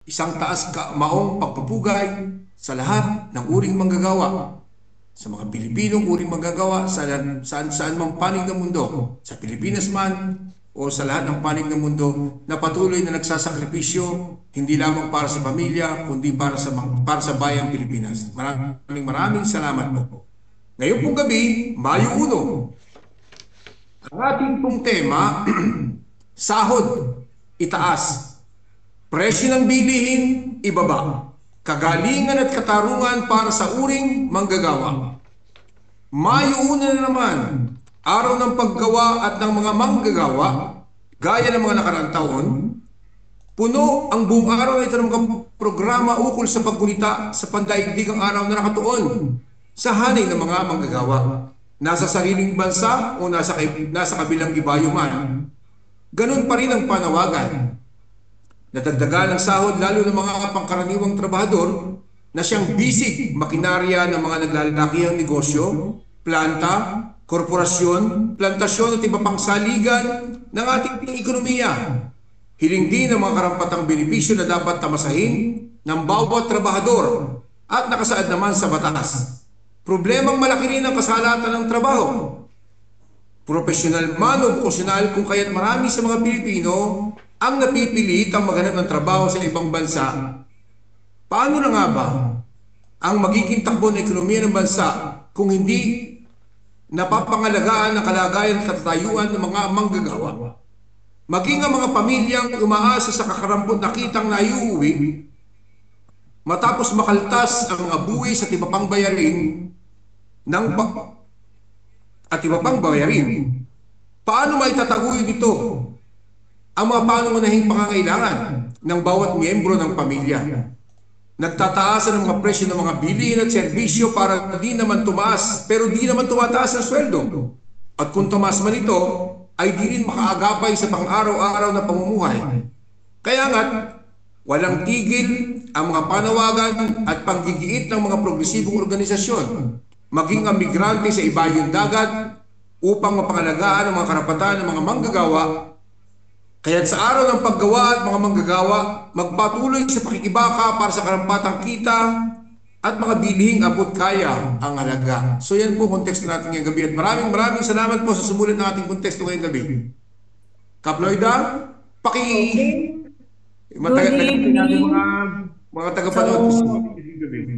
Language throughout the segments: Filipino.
isang maong pagpupugay sa lahat ng uring manggagawa, sa mga Pilipinong uring manggagawa saan mang panig ng mundo, sa Pilipinas man o sa lahat ng panig ng mundo na patuloy na nagsasakripisyo hindi lamang para sa pamilya kundi para sa bayang Pilipinas. Maraming salamat po. Ngayon pong gabi, Mayo 1, ang ating pong tema, sahod, itaas. Presyo ng bilihin, ibaba. Kagalingan at katarungan para sa uring manggagawa. Mayo 1 na naman, araw ng paggawa at ng mga manggagawa, gaya ng mga nakaraang taon, puno ang buong araw na ito ng mga programa ukol sa paggunita sa pandaigdigang araw na nakatuon sa hanay ng mga manggagawa. Nasa sariling bansa o nasa kabilang ibayo man. Ganun pa rin ang panawagan. Nadagdagan ng sahod lalo ng mga pangkaraniwang trabahador na siyang bisig makinarya ng mga naglalakihang negosyo, planta, korporasyon, plantasyon at iba pang saligan ng ating ekonomiya. Hiling din ng mga karampatang benepisyo na dapat tamasahin ng bawat trabahador at nakasaad naman sa batas. Problemang malaki rin ang kasalatan ng trabaho. Profesional man o vokasyonal kung kaya't marami sa mga Pilipino ang napipilit ang maghanap ng trabaho sa ibang bansa. Paano na nga ba ang magiging takbo ng ekonomiya ng bansa kung hindi napapangalagaan ang kalagayan at katatayuan ng mga manggagawa? Maging ang mga pamilyang umaasa sa kakarampot na kitang naiuwi matapos makaltas ang mga buwis at iba pang bayarin paano maitataguyod ito ang mga pangunahing pangangailangan ng bawat miyembro ng pamilya? Nagtataasan ang mga presyo ng mga bilihin at serbisyo para di naman tumaas pero di naman tumataas ang sweldo. At kung tumaas man ito, ay di rin makaagapay sa pang-araw-araw na pamumuhay. Kaya nga't walang tigil ang mga panawagan at panggigiit ng mga progresibong organisasyon, maging ang migrante sa ibayong dagat upang mapangalagaan ang mga karapatan ng mga manggagawa. Kaya't sa araw ng paggawa at mga manggagawa, magpatuloy sa pakikibaka para sa karampatang kita at mga bilihing abot kaya ang halaga. So yan po konteksto natin ngayong gabi at maraming salamat po sa sumulat ng ating konteksto ngayong gabi. Kaploida, Okay. Good matagal natin evening. mga tagapanood.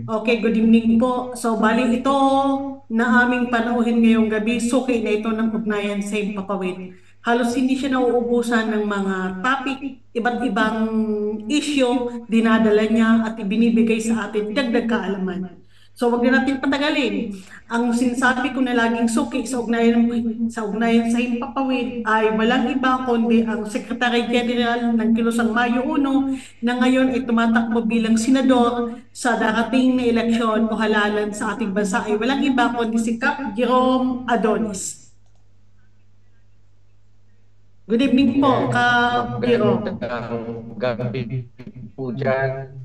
Okay, good evening po. So, bali ito na aming panauhin ngayong gabi, suki na ito ng ugnayan sa Himpapawid. Halos hindi siya nauubusan ng mga topic, iba't ibang issue, dinadala niya at ibinibigay sa atin dagdag kaalaman. So, wag na natin patagalin. Ang sinasabi ko na laging suki sa ugnayan sa Himpapawid ay walang iba kundi ang Secretary General ng Kilusang Mayo 1 na ngayon ay tumatakbo bilang senador sa darating na eleksyon o halalan sa ating bansa ay walang iba kundi si Cap Jerome Adonis. Good evening po, Cap Jerome. Magandang gabi po dyan.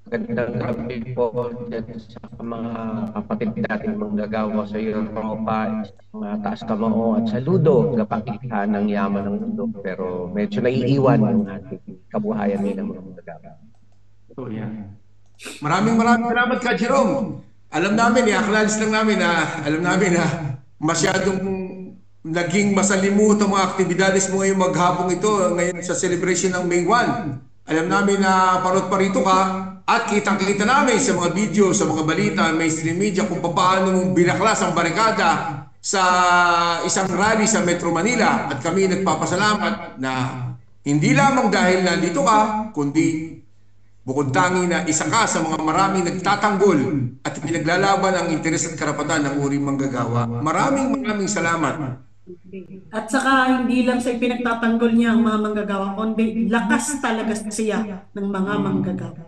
Magandang gabi po dyan sa mga kapatid natin manggagawa sa Europa, mga taas kamao at saludo kapakita ng yaman ng mundo. Pero medyo naiiwan ang ating kabuhayan nila mga manggagawa. So yan. Maraming salamat ka, Jerome. Alam namin, i-acknowledge lang namin na masyadong naging masalimuot ang mga aktibidades mo ngayong maghapong ito, ngayon sa celebration ng May 1. Alam namin na parot parito ka at kitang-kita namin sa mga video, sa mga balita, mainstream media kung paano mong binaklas ang barikada sa isang rally sa Metro Manila at kami nagpapasalamat na hindi lamang dahil nandito ka, kundi bukod tangi na isa ka sa mga maraming nagtatanggol at pinaglalaban ang interes at karapatan ng uring manggagawa. Maraming salamat. At saka hindi lang sa ipinagtatanggol niya ang mga manggagawa, kundi lakas talaga siya ng mga manggagawa.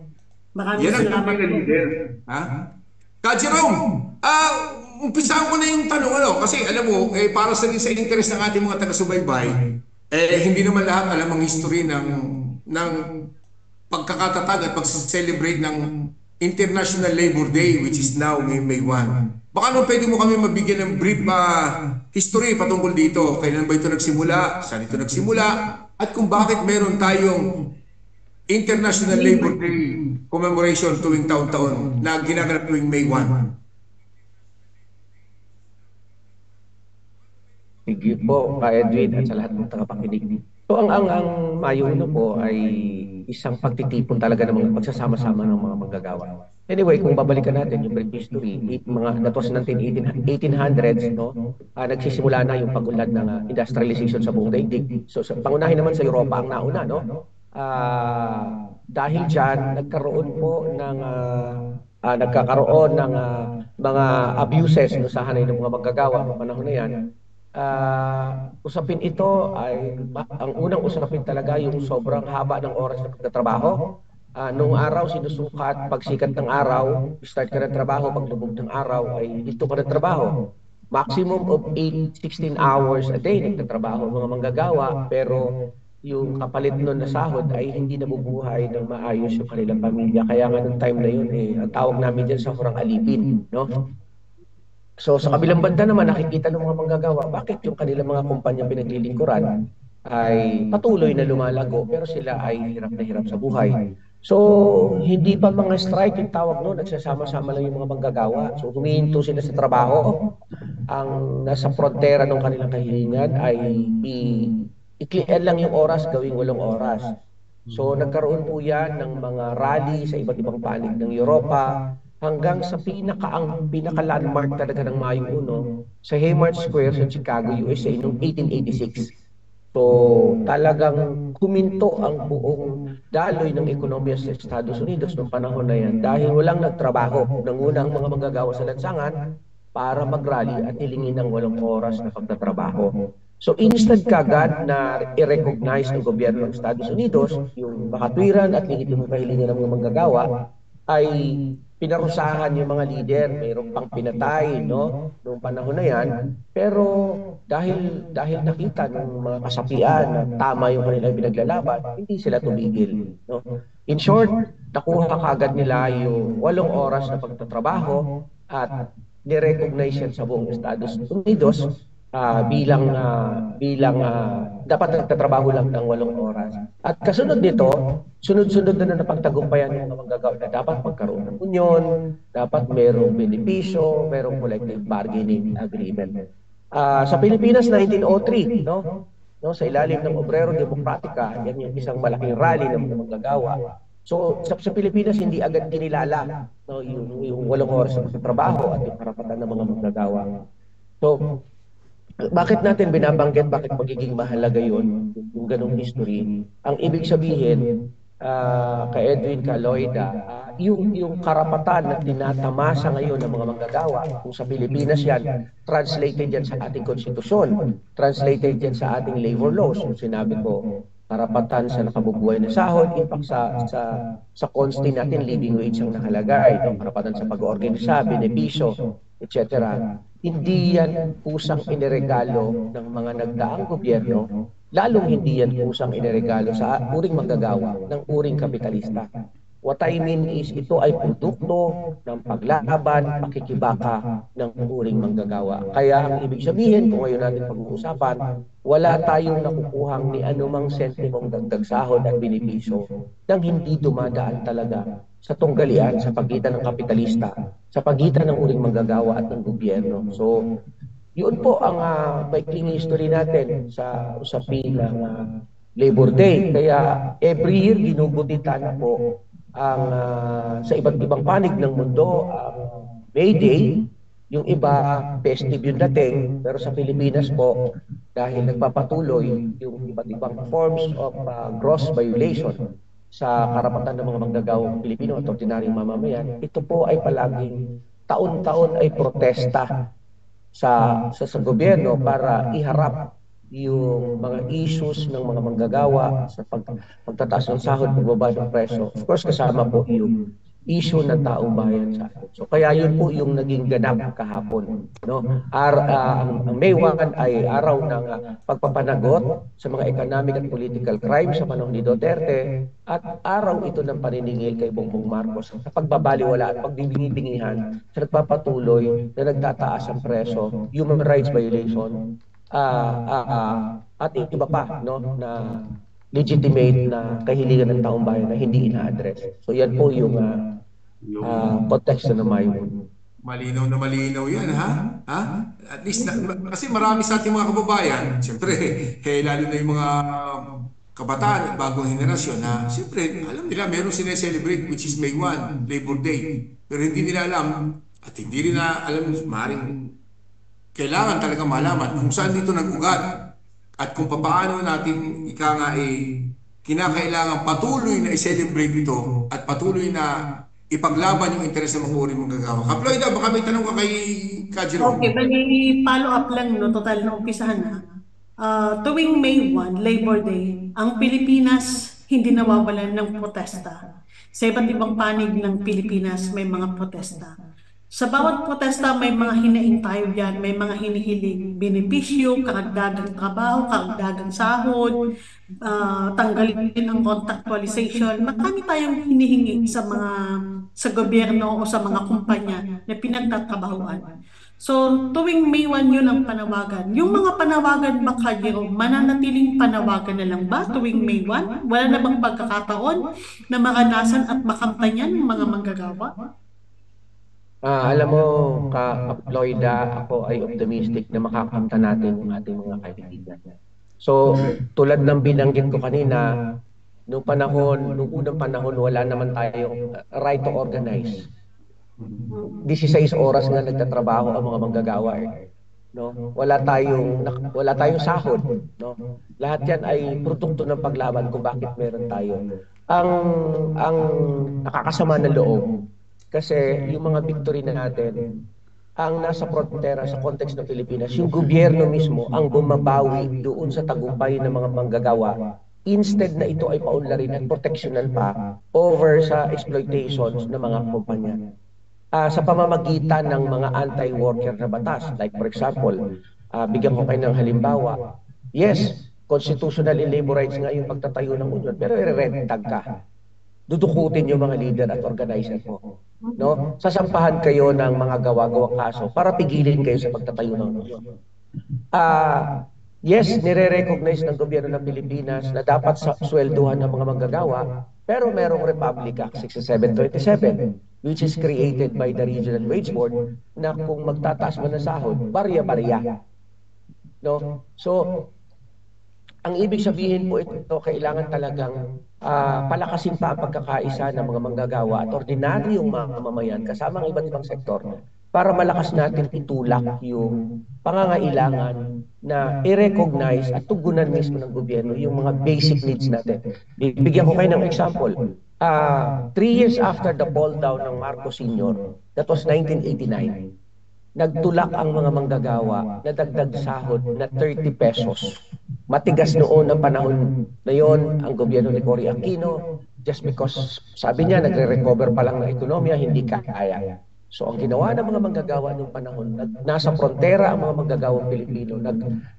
Maraming Yan ang salamat tunay na po. leader. Ha? Ka Jerome, umpisahan ko na yung tanong kasi alam mo, para sa interes ng ating mga taga-subaybay, hindi naman lahat alam ang history ng pagkakatatag at pag-celebrate ng International Labor Day which is now May 1. Baka naman pwede mo kami mabigyan ng brief history patungkol dito. Kailan ba ito nagsimula? Saan ito nagsimula? At kung bakit meron tayong International Labor Day commemoration tuwing taon-taon na ginaganap tuwing May 1. Sige po, Ka Edwin at sa lahat ng tagapakinig. So ang mayuno po ay isang pagtitipon talaga ng mga pagsasama-sama ng mga manggagawa. Anyway, kung babalikan natin yung brief history, that was 1800s, no? Nagsisimula na yung pag-unlad ng industrialization sa buong daigdig. So pangunahin naman sa Europa ang nauna, no? Dahil dyan, nagkakaroon ng mga abuses no, sa hanay ng mga manggagawa ng panahon na yan. Usapin ito ay ang unang usapin talaga yung sobrang haba ng oras ng pagtatrabaho. Noong araw sinusukat pagsikat ng araw, start ka ng trabaho, pag lubog ng araw ay dito ka ng trabaho. Maximum of 16 hours a day nagtatrabaho ang mga manggagawa, pero yung kapalit nun na sahod ay hindi nabubuhay ng maayos yung kanilang pamilya. Kaya nga nung time na yun, ang tawag namin dyan sa hurang alipin, no? So sa kabilang banda naman nakikita ng mga manggagawa bakit yung kanilang mga kumpanya pinaglilingkuran ay patuloy na lumalago pero sila ay hirap na hirap sa buhay. So hindi pa mga strike yung tawag noon, nagsasama-sama lang yung mga manggagawa. So humihinto sila sa trabaho. Ang nasa frontera ng kanilang kahilingan ay iklian lang yung oras, gawing 8 oras. So nagkaroon po yan ng mga rally sa iba't ibang panig ng Europa, hanggang sa pinaka-landmark talaga ng Mayong 1 sa Haymarket Square sa Chicago, USA noong 1886. So talagang kuminto ang buong daloy ng ekonomiya sa Estados Unidos noong panahon na yan dahil walang nagtrabaho. Nanguna ang mga manggagawa sa lansangan para mag-rally at hilingin ng 8 oras na pagtatrabaho. So instant kagad na i-recognize ng gobyerno ng Estados Unidos yung makatwiran at lehitimong kahilingan ng mga manggagawa ay pinarusahan yung mga leader, mayroong pang pinatay, no, noong panahon na yan. Pero dahil nakita ng mga kasapian na tama yung kanilang pinaglalaban, hindi sila tumigil, no. In short, nakuha kagad nila yung 8 oras na pagtatrabaho at ni-recognize yan sa buong Estados Unidos bilang dapat nagtatrabaho lang ng 8 oras. At kasunod nito, sunod-sunod na napagtagumpayan ng mga manggagawa na dapat magkaroon ng union, dapat merong benepisyo, merong collective bargaining agreement. Sa Pilipinas, 1903, no, sa ilalim ng Obrero Demokratika, yan yung isang malaking rally ng mga manggagawa. So sa Pilipinas, hindi agad kinilala, no, yung 8 oras na pagtatrabaho at yung karapatan ng mga manggagawa. So bakit natin binabanggit, bakit magiging mahalaga yun, yung ganong history? Ang ibig sabihin, kay Edwin, ka Loida, yung karapatan na tinatamasa ngayon ng mga manggagawa, kung sa Pilipinas yan, translated yan sa ating konstitusyon, translated yan sa ating labor laws, yung sinabi ko, karapatan sa nakabubuhay na sahod, impact sa consti natin, living wage ang nakalagay, karapatan sa pag-organisa, benepisyo, etc. Hindi yan kusang iniregalo ng mga nagdaang gobyerno, lalong hindi yan kusang iniregalo sa uring manggagawa ng uring kapitalista. What I mean is ito ay produkto ng paglaban, pakikibaka ng uring manggagawa. Kaya ang ibig sabihin, kung ngayon natin pag-uusapan, wala tayong nakukuhang ni anumang sentimong dagdag sahod at benepisyo nang hindi dumadaan talaga sa tunggalian sa pagitan ng kapitalista, sa pagitan ng uring manggagawa at ng gobyerno. So, yun po ang maikling history natin sa usapin ng Labor Day. Kaya every year ginugunitan na po ang sa iba't ibang panig ng mundo ang May Day. Yung iba festive yung dating, pero sa Pilipinas po dahil nagpapatuloy yung iba't ibang forms of gross violation sa karapatan ng mga manggagawang Pilipino at ordinaryong mamamayan, ito po ay palaging taon-taon ay protesta sa gobyerno para iharap yung mga issues ng mga manggagawa sa pagtataas ng sahod, pagbaba ng presyo. Of course, kasama po yung issue ng taong bayan sa atin. So kaya yun po yung naging ganap kahapon, no? Ang May 1 ay araw ng pagpapanagot sa mga economic at political crimes sa panahon ni Duterte at araw ito ng paniningil kay Bongbong Marcos sa pagbabaliwala at pagbibingi-bingihan sa nagpapatuloy na nagtataas ang presyo, human rights violation, at iba pa, no, na legitimate na kahilingan ng taong bayan na hindi ina-address. So yan po yung konteksto ng Mayong. Malinaw na malinaw yan, ha? Ha? At least, kasi marami sa ating mga kababayan, siyempre, lalo na yung mga kabataan at bagong henerasyon na, siyempre, alam nila, meron sineselebrate, which is May 1, Labor Day. Pero hindi nila alam, at hindi rin na alam, maaaring kailangan talaga malaman kung saan dito nag-ugat at kung paano natin ika nga kinakailangan patuloy na i-celebrate ito at patuloy na ipaglaban yung interes ng mga uri manggagawa. Kaploida, baka may tanong ka kay Jerome. Okay, bali follow up lang, no, total na umpisahan na. Tuwing May 1, Labor Day, ang Pilipinas hindi nawawalan ng protesta. Sa iba't ibang panig ng Pilipinas may mga protesta. Sa bawat protesta may mga hinaing tayo dyan, may mga hinihiling benepisyo, karagdagang trabaho, karagdagang sahod, tanggalin ang contractualization. Marami tayong hinihingi sa gobyerno o sa mga kumpanya na pinagtatrabahuan. So, tuwing May 1 yun ang panawagan. Yung mga panawagan ba, Kajiro, mananatiling panawagan na lang ba tuwing May 1? Wala na bang pagkakataon na maranasan at makamtanyan ng mga manggagawa? Alam mo, Floyda, ako ay optimistic na makakamta natin yung ating mga kaibigan. So, tulad ng binanggit ko kanina, noong unang panahon, wala naman tayong right to organize. 16 oras nga nagtatrabaho ang mga manggagawa no? Wala tayong sahod, no? Lahat 'yan ay produkto ng paglaban kung bakit meron tayo. Ang nakakasama ng loob kasi yung mga victory na natin ang nasa frontera sa context ng Pilipinas, yung gobyerno mismo ang bumabawi doon sa tagumpay ng mga manggagawa instead na ito ay paunlarin at proteksyonan pa over sa exploitations ng mga kumpanya. Sa pamamagitan ng mga anti-worker na batas. Like for example, bigyan ko kayo ng halimbawa. Yes, constitutional and labor rights nga yung pagtatayo ng union, pero i-red tag ka. Dudukutin yung mga leader at organizer mo. No? Sasampahan kayo ng mga gawa-gawang kaso para pigilin kayo sa pagtatayo ng union. Yes, nire-recognize ng gobyerno ng Pilipinas na dapat swelduhan ng mga manggagawa, pero merong Republic Act 6727 which is created by the Regional Wage Board na kung magtataas man ng sahod, barya-barya. No? So, ang ibig sabihin po ito, kailangan talagang palakasin pa ang pagkakaisa ng mga manggagawa at ordinaryong mga mamamayan kasama ang iba't ibang sektor para malakas natin itulak yung pangangailangan na i-recognize at tugunan mismo ng gobyerno yung mga basic needs natin. Bibigyan ko kayo ng example. 3 years after the fall down ng Marcos Sr., that was 1989, nagtulak ang mga manggagawa na dagdag sahod na 30 pesos. Matigas noon ang panahon na yon ang gobyerno ni Cory Aquino just because sabi niya nagre-recover pa lang ng ekonomiya, hindi kaya. So ang ginawa ng mga manggagawa noong panahon, nasa frontera ang mga manggagawang Pilipino,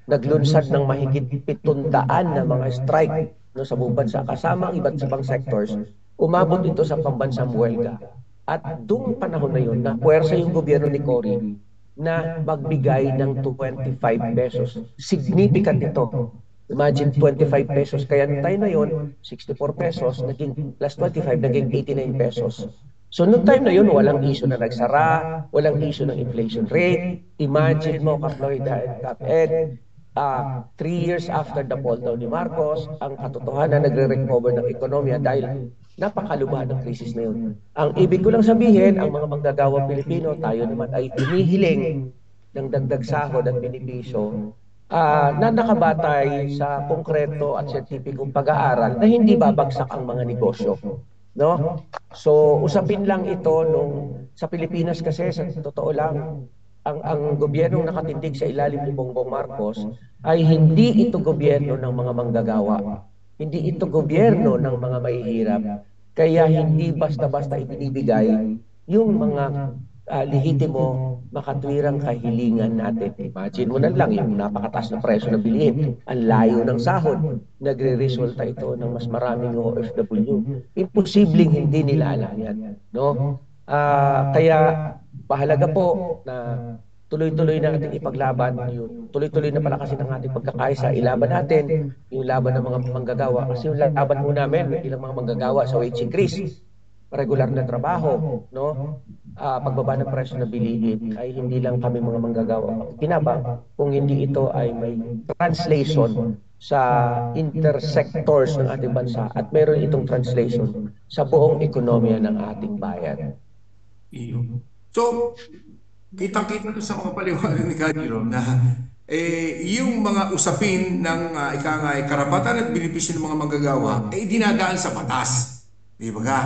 naglunsad ng mahigit 700 na mga strike no, sa buong bansa kasama ang iba't ibang sectors. Umabot ito sa pambansang huelga. At doong panahon na yun, napuwersa yung gobyerno ni Cory na magbigay ng 25 pesos. Significant ito. Imagine 25 pesos. Kaya tayo na yun, 64 pesos, naging plus 25, naging 89 pesos. So noong time na yun, walang issue na nagsara, walang issue ng inflation rate. Imagine mo, Kaploida and Kap-Ed, 3 years after the fall down ni Marcos, ang katotohanan nagre-recover ng ekonomiya dahil napakaluba ng krisis na yun. Ang ibig ko lang sabihin, ang mga manggagawang Pilipino, tayo naman ay hinihiling ng dagdag sahod at benepisyo na nakabatay sa konkreto at siyentipikong pag-aaral na hindi babagsak ang mga negosyo. No? So, usapin lang ito nung sa Pilipinas kasi sa totoo lang ang gobyernong nakatindig sa ilalim ni Bongbong Marcos ay hindi ito gobyerno ng mga manggagawa. Hindi ito gobyerno ng mga mahihirap. Kaya hindi basta-basta ibinibigay yung mga lehitimo makatwirang kahilingan natin. Imagine mo na lang yung napakataas na presyo na bilihin. Ang layo ng sahod. Nagre-resulta ito ng mas maraming OFW. Imposibleng hindi nila alam yan. No? Kaya mahalaga po na tuloy-tuloy natin ipaglaban yun. Tuloy-tuloy na palakasin ang ating pagkakaisa. Ilaban natin yung laban ng mga manggagawa. Kasi yung laban po namin bilang mga manggagawa sa wage increase, regular na trabaho, no? Pagbaba ng presyo na bilihin ay hindi lang kami mga manggagawa kinabang kung hindi ito ay may translation sa intersectors ng ating bansa at meron itong translation sa buong ekonomiya ng ating bayan. So, kitang-kita sa mga paliwanag ni Kajiro na yung mga usapin ng karapatan at benepisyo ng mga manggagawa ay dinadaan sa batas. Di ba ka?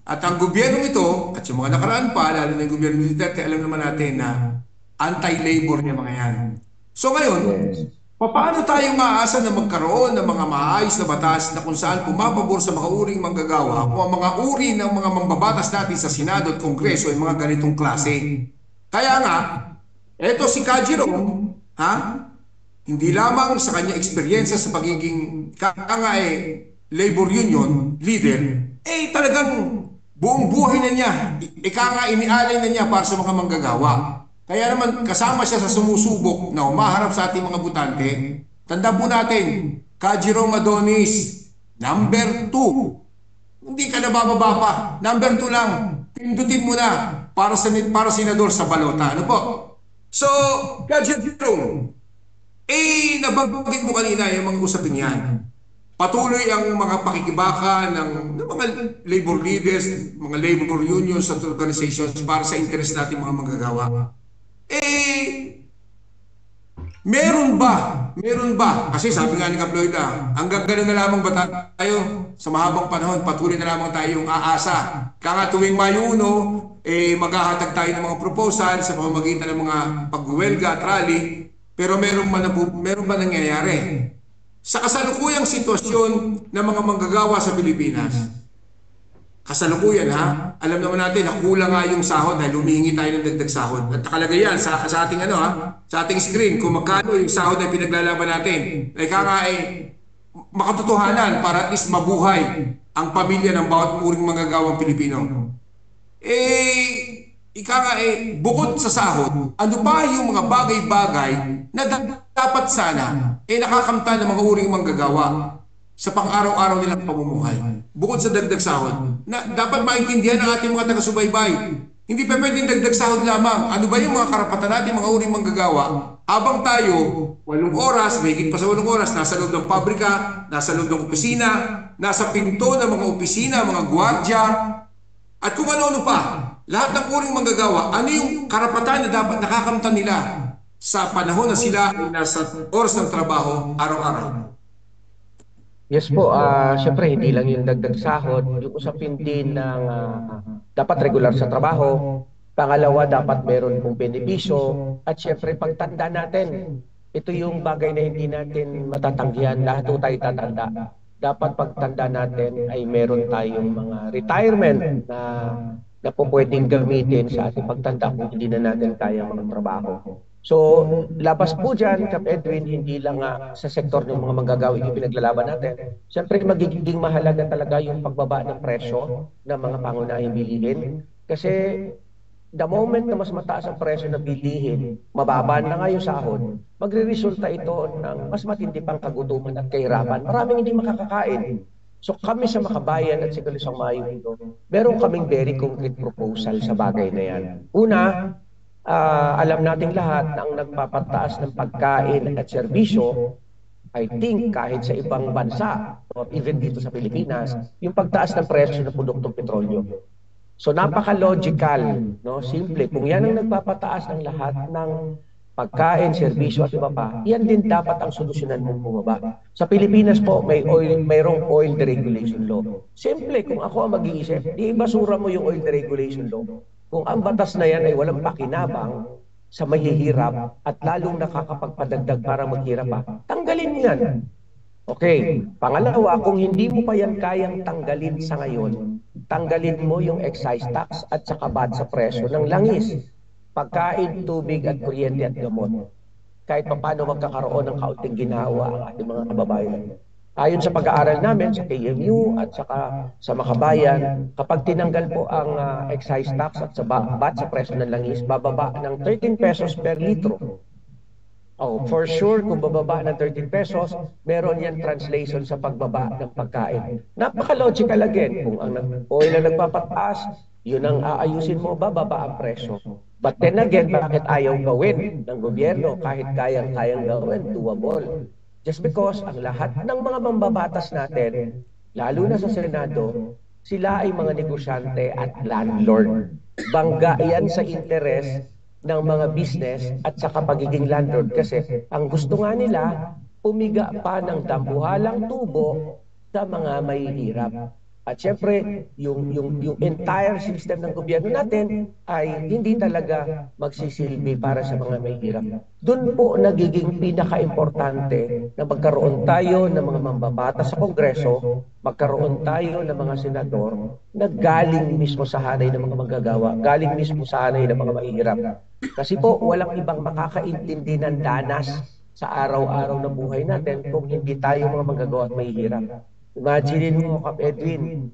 At ang gobyerno ito, at yung mga nakaraan pa, lalo na yung gobyerno ni Duterte, alam naman natin na anti-labor niya mga yan. So ngayon, paano tayo maaasa na magkaroon ng mga maayos na batas na kung saan pumapabor sa mga uring manggagawa o ang mga uri ng mga mambabatas natin sa Senado at Kongreso ay mga ganitong klase? Kaya nga, eto si Kajiro, hindi lamang sa kanya eksperyensya sa pagiging labor union leader, talagang buong buhay na niya, inialay na niya para sa mga manggagawa. Kaya naman kasama siya sa sumusubok na umaharap sa ating mga butante. Tanda po natin, Kajiro Adonis, number 2. Hindi ka nabababa pa, number 2 lang. Pindutin mo na para senador sa balota. Ano po? So, Kajiro, nabanggit mo kanina yung mga usapin yan. Patuloy ang mga pakikibaka ng mga labor leaders, mga labor unions at organizations para sa interest natin mga manggagawa. Meron ba? Kasi sabi nga ni Kaploida, hanggang gano'n na lamang ba tayo sa mahabang panahon, patuloy na lamang tayong aasa. Kaya tuwing Mayo 1, maghahatag tayo ng mga proposal sa pamamagitan ng mga pagwelga at rally, pero meron ba nangyayari? Sa kasalukuyang sitwasyon ng mga manggagawa sa Pilipinas, kasalukuyan alam naman natin na kulang nga yung sahod dahil humihingi tayo ng dagdag sahod. At nakalagay yan sa ating sa ating screen kung magkano yung sahod na pinaglalaban natin. Makatotohanan para at least mabuhay ang pamilya ng bawat uring manggagawang Pilipino. Bukod sa sahod, ano pa yung mga bagay-bagay na dapat sana nakakamtan ng mga uring manggagawa sa pang-araw-araw nilang pamumuhay. Bukod sa dagdag sahod, na dapat maintindihan ng ating mga taga-subaybay. Hindi pa pwedeng dagdag sahod lamang. Ano ba yung mga karapatan natin mga uring manggagawa? Habang tayo, 8 oras, mahigit pa sa 8 oras, nasa loob ng pabrika, nasa loob ng opisina, nasa pinto ng mga opisina, mga gwardya, at kung ano-ano pa. Lahat ng uring manggagawa, ano yung karapatan na dapat nakakamtan nila sa panahon na sila nasa oras ng trabaho araw-araw? Yes po, syempre hindi lang yung dagdag sahod, yung usapin din ng dapat regular sa trabaho. Pangalawa, dapat meron pong benepisyo. At syempre, pagtanda natin, ito yung bagay na hindi natin matatanggihan. Lahat po tayo tatanda. Dapat pagtanda natin ay meron tayong mga retirement na po pwedeng gamitin sa ating pagtanda kung hindi na natin kaya magtrabaho. So, labas po dyan, Kap Edwin, hindi lang sa sektor ng mga manggagawa yung pinaglalaban natin. Siyempre, magiging mahalaga talaga yung pagbaba ng presyo ng mga pangunahing bilihin. Kasi, the moment na mas mataas ang presyo ng bilihin, mababa na nga yung sahod, magre-resulta ito ng mas matindi pang kagutuman at kahirapan. Maraming hindi makakakain. So, kami sa Makabayan at sa Kalisang Mayo ito, meron kaming very concrete proposal sa bagay na yan. Una, alam nating lahat na ang nagpapataas ng pagkain at serbisyo, I think kahit sa ibang bansa or even dito sa Pilipinas, yung pagtaas ng presyo ng produktong petrolyo. So napaka-logical, no? Simple. Kung yan ang nagpapataas ng lahat ng pagkain, serbisyo at iba pa, yan din dapat ang solusyonan mong bumaba. Sa Pilipinas po, mayroong oil deregulation law. Simple, kung ako ang mag-iisip, di basura mo yung oil deregulation law. Kung ang batas na yan ay walang pakinabang sa mahihirap at lalong nakakapagpadagdag para maghirap pa, tanggalin mo yan. Okay, pangalawa, kung hindi mo pa yan kayang tanggalin sa ngayon, tanggalin mo yung excise tax at saka VAT sa presyo ng langis, pagkain, tubig at kuryente at gamot. Kahit pa paano magkakaroon ng kaunting ginawa ang ating mga kababayan. Ayon sa pag-aaral namin sa KMU at saka sa Makabayan, kapag tinanggal po ang excise tax at sa VAT sa presyo ng langis, bababa ng 13 pesos per litro. Oh, for sure, kung bababa ng 13 pesos, meron yan translation sa pagbaba ng pagkain. Napaka-logical again. Kung ang oil na nagpapataas, yun ang aayusin mo, bababa ang presyo. But then again, bakit ayaw gawin ng gobyerno kahit kayang-kayang gawin, doable? Just because ang lahat ng mga mambabatas natin, lalo na sa Senado, sila ay mga negosyante at landlord. Bangga yan sa interes ng mga business at saka pagiging landlord kasi ang gusto nga nila umiga pa ng dambuhalang tubo sa mga mahihirap. At syempre, yung entire system ng gobyerno natin ay hindi talaga magsisilbi para sa mga mahihirap. Doon po nagiging pinaka-importante na magkaroon tayo ng mga mambabatas sa Kongreso, magkaroon tayo ng mga senador na galing mismo sa hanay ng mga manggagawa, galing mismo sa hanay ng mga mahihirap. Kasi po, walang ibang makakaintindi ng danas sa araw-araw na buhay natin kung hindi tayo mga manggagawa at mahihirap. Imagine mo, Kap Edwin,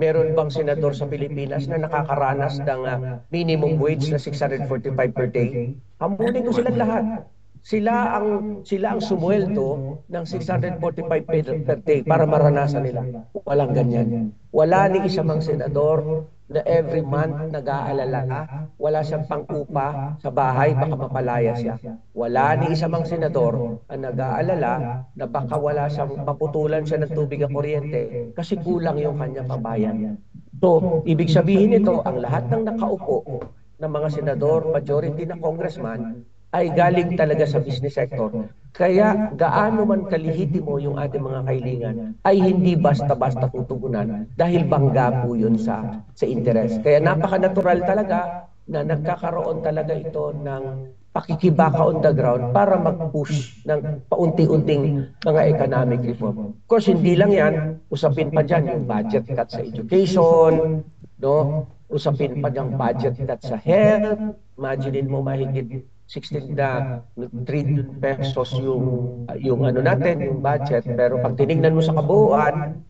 meron bang senador sa Pilipinas na nakakaranas ng minimum wage na 645 per day? Hamunin ko silang lahat. Sila ang sumweldo ng 645 per day para maranasan nila. Walang ganyan. Wala ni isa mang senador na every month nag-aalala, wala siyang pang-upa sa bahay, baka mapalaya siya. Wala ni isa mang senador ang nag-aalala na baka wala siyang maputulan siya ng tubig at kuryente kasi kulang yung kanyang pambayan. So, ibig sabihin nito, ang lahat ng nakaupo ng mga senador, majority na congressman, ay galing talaga sa business sector. Kaya gaano man kalihitimo yung ating mga kahilingan ay hindi basta-basta tutugunan dahil bangga po yun sa interes. Kaya napaka-natural talaga na nagkakaroon talaga ito ng pakikibaka on the ground para mag-push ng paunti-unting mga economic reform. Of course, hindi lang yan. Usapin pa dyan yung budget cut sa education, no? Usapin pa dyan budget cut sa health. Imagine mo mahigit 16 na trillion pesos yung ano natin, yung budget. Pero pag tinignan mo sa kabuuan,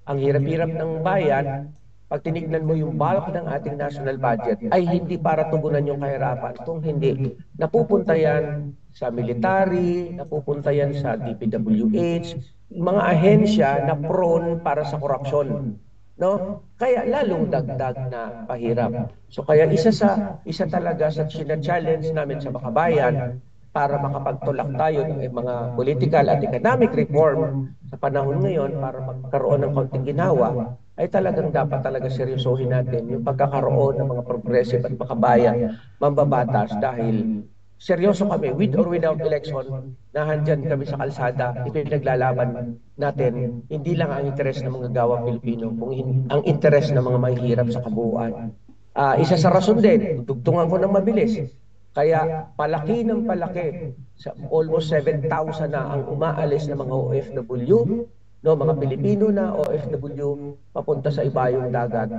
ang hirap-hirap ng bayan, pag tinignan mo yung bulk ng ating national budget, ay hindi para tugunan yung kahirapan. Kung hindi, napupunta yan sa military, napupunta yan sa DPWH, mga ahensya na prone para sa korupsyon. No? Kaya lalong dagdag na pahirap. So kaya isa talaga sa challenge namin sa Makabayan para makapagtulak tayo ng mga political at economic reform sa panahon ngayon para magkaroon ng konting ginawa ay talagang dapat talaga seryosohin natin yung pagkakaroon ng mga progressive at makabayan mambabatas dahil seryoso kami, with or without election, nahandyan kami sa kalsada, ipinaglalaban natin, hindi lang ang interes ng mga gawa Pilipino, kung ang interes ng mga mahihirap sa kabuuan. Isa sa rason din, dugtungan ko ng mabilis. Kaya palaki ng palaki, almost 7,000 na ang umaalis ng mga OFW, no, mga Pilipino na OFW papunta sa ibayong dagat.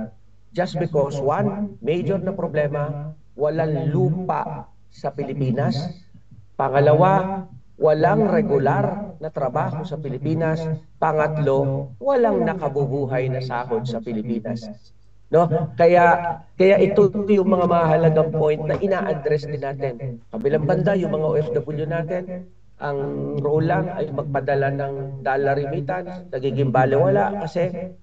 Just because one major na problema, walang lupa sa Pilipinas. Pangalawa, walang regular na trabaho sa Pilipinas. Pangatlo, walang nakabubuhay na sahod sa Pilipinas. No? Kaya ito yung mga mahalagang point na ina-address din natin. Kabilang banda, yung mga OFW natin, ang role lang ay magpadala ng dollar remittance, nagiging balewala kasi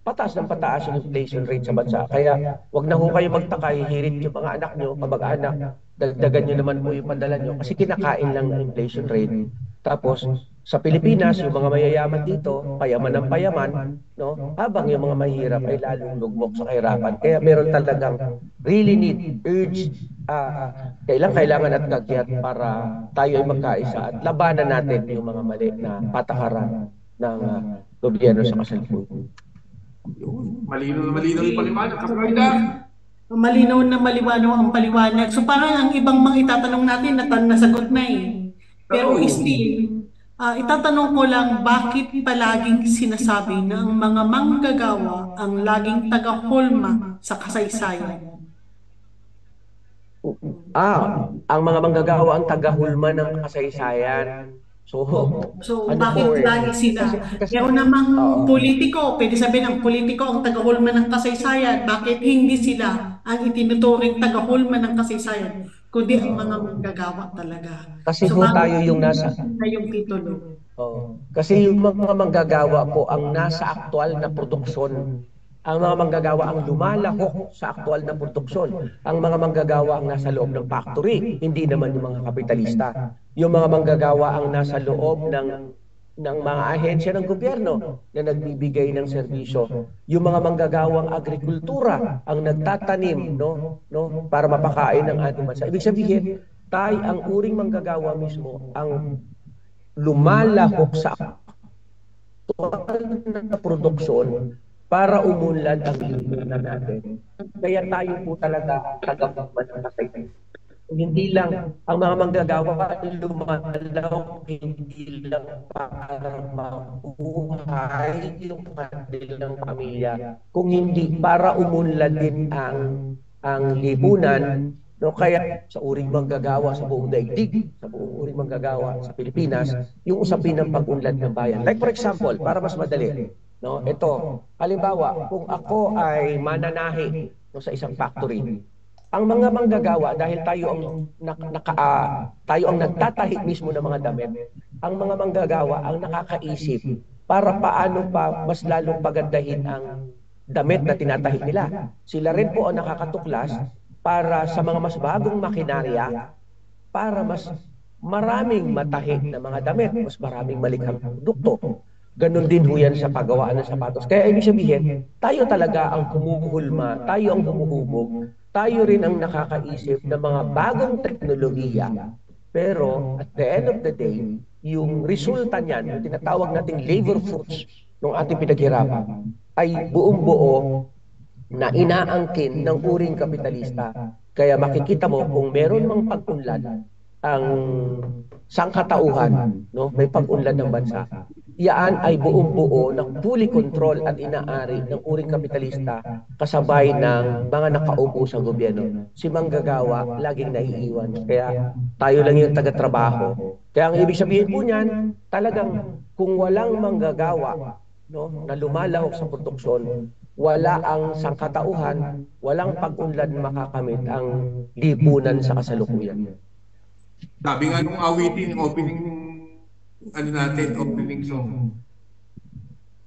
pataas ng pataas yung inflation rate sa bansa. Kaya wag na ho kayo magtaka, hihirit yung mga anak nyo, kamag-anak, dagdagan nyo naman po yung padala nyo kasi kinakain lang ng inflation rate. Tapos sa Pilipinas, yung mga mayayaman dito, payaman ng payaman, no? Habang yung mga mahirap ay lalong lugmok sa kahirapan. Kaya meron talagang really need, urge, kailangan at kagyat para tayo ay magkaisa at labanan natin yung mga mali na patakaran ng gobyerno sa kasalukuyan. Malinaw yung paliwanag. Kapag Malinaw na maliwanag ang paliwanag. So parang ang ibang mga itatanong natin nasagot na eh. Pero still, itatanong ko lang bakit palaging sinasabi na ang mga manggagawa ang laging taga-hulma sa kasaysayan? Ang mga manggagawa ang taga-hulma ng kasaysayan. So So, So, ano bakit po lagi sila? kasi, Pero namang oo. politiko, pwede sabihin ang politiko ang tagahulma ng kasaysayan. Bakit hindi sila ang itinuturing tagahulma ng kasaysayan, kundi ang mga manggagawa talaga. Kasi So, ho bakit tayo yung hindi nasa, sila yung titulo? kasi yung mga manggagawa po ang nasa aktual na produksyon. Ang mga manggagawa ang lumalahok sa aktual na produksyon. Ang mga manggagawa ang nasa loob ng factory, hindi naman yung mga kapitalista. Yung mga manggagawa ang nasa loob ng mga ahensya ng gobyerno na nagbibigay ng serbisyo. Yung mga manggagawang agrikultura ang nagtatanim, para mapakain ng ating bansa. Ibig sabihin, ang uring manggagawa mismo ang lumalahok sa aktual na produksyon para umunlad ang lipunan natin. Kaya tayo po talaga tagapagman ng kasaysayan. Hindi lang ang mga manggagawa ay lumalahok, hindi lang para mabuhay yung kanilang pamilya, kung hindi para umunlad din ang lipunan. No, kaya sa uring manggagawa sa buong daigdig, sa buong uring manggagawa sa Pilipinas, yung usapin ng pag-unlad ng bayan. Like for example, para mas madali, no, ito, halimbawa, kung ako ay mananahi sa isang factory, ang mga manggagawa, dahil tayo ang nagtatahi mismo ng mga damit, ang mga manggagawa ang nakakaisip para paano pa mas lalong pagandahin ang damit na tinatahi nila. Sila rin po ang nakakatuklas para sa mga mas bagong makinarya, para mas maraming matahi na mga damit, mas maraming malikhang produkto. Ganon din ho yan sa paggawaan ng sapatos. Kaya ibig sabihin, tayo talaga ang kumuhulma, tayo ang humuhubog, tayo rin ang nakakaisip ng mga bagong teknolohiya. Pero at the end of the day, yung resulta niyan, yung tinatawag nating labor fruits ng ating pinaghirapan, ay buong buo na inaangkin ng uring kapitalista. Kaya makikita mo kung meron mang pag-unlad ang sangkatauhan, no, may pag-unlad ng bansa, yaan ay buong buo na fully control at inaari ng uring kapitalista kasabay ng mga nakaupo sa gobyerno. Si manggagawa laging naiiwan. Kaya tayo lang yung taga-trabaho. Kaya ang ibig sabihin po niyan, talagang kung walang manggagawa, no, na lumalahok sa produksyon, wala ang sangkatauhan, walang pag-unlad makakamit ang lipunan sa kasalukuyan. Sabi nga nung awitin, opening, opening song.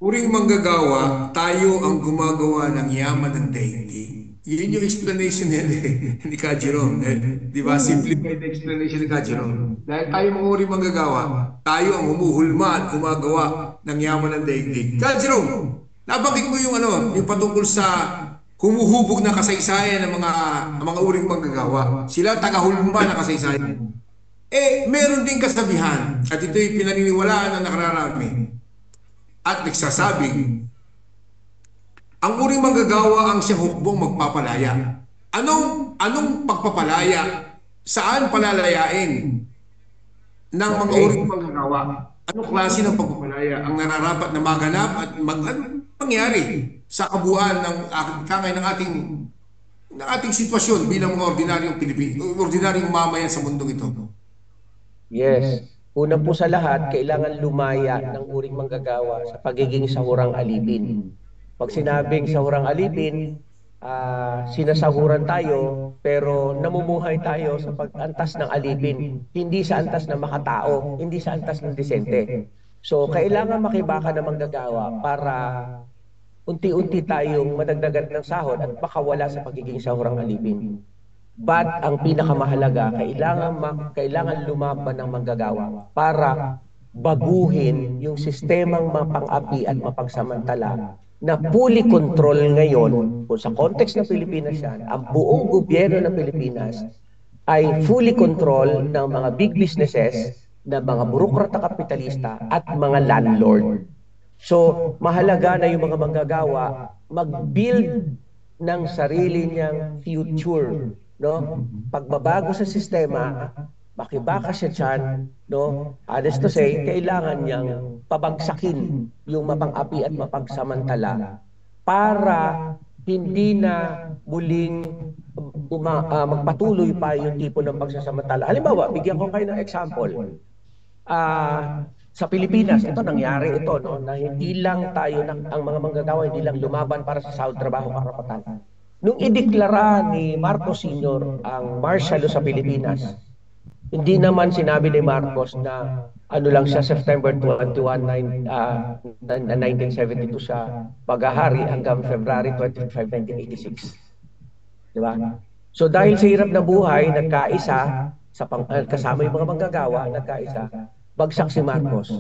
Uring manggagawa, tayo ang gumagawa ng yaman ng daigdig. Yun yung explanation ni Kajiron. Di ba? Simplified explanation ni Kajiron. Dahil tayo mga uring manggagawa, tayo ang humuhulma at gumagawa ng yaman ng daigdig. Kajiron, nabanggit mo yung yung patungkol sa humuhubog na kasaysayan ng mga uring manggagawa. Sila tagahulma na kasaysayan. Meron din kasabihan, at ito'y pinaniniwalaan ng nakararami, at nagsasabing, ang uring manggagawa ang siyang hukbong magpapalaya. Anong pagpapalaya? Saan palalayain ng mga uring manggagawa? Anong klase ng pagpapalaya ang nararapat na maganap at mangyari sa kabuuan ng ating sitwasyon bilang mga ordinaryong Pilipino, ordinaryong mamayan sa mundong ito? Yes. Una po sa lahat, kailangan lumaya ng uring manggagawa sa pagiging sahurang alipin. Pag sinabing sahurang alipin, sinasahuran tayo, pero namumuhay tayo sa pag-antas ng alipin. Hindi sa antas ng makatao, hindi sa antas ng disente. So, kailangan makibaka ng manggagawa para unti-unti tayong madagdagan ng sahod at makawala sa pagiging sahurang alipin. But ang pinakamahalaga, kailangan lumaban ng manggagawa para baguhin yung sistemang mapang-api at mapagsamantala na fully control ngayon, kung sa context ng Pilipinas yan, ang buong gobyerno ng Pilipinas ay fully control ng mga big businesses, ng mga burokrata kapitalista at mga landlord. So, mahalaga na yung mga manggagawa mag-build ng sarili niyang future, no? Pagbabago sa sistema, makibaka siya dyan, no? Honest to say, kailangan niyang pabagsakin yung mapang-api at mapagsamantala para hindi na muling magpatuloy pa yung tipo ng pagsasamantala. Halimbawa, bigyan ko kayo ng example. sa Pilipinas, ito nangyari ito, no, na hindi lang tayo, ang mga manggagawa, hindi lang lumaban para sa sahod, trabaho, karapatan. Nung ideklara ni Marcos Sr. ang martial law sa Pilipinas, hindi naman sinabi ni Marcos na ano lang siya, September 21, 1972 siya paghahari hanggang February 25, 1986. Di ba? So dahil sa hirap na buhay, nagkaisa, kasama yung mga manggagawa, nagkaisa, bagsak si Marcos.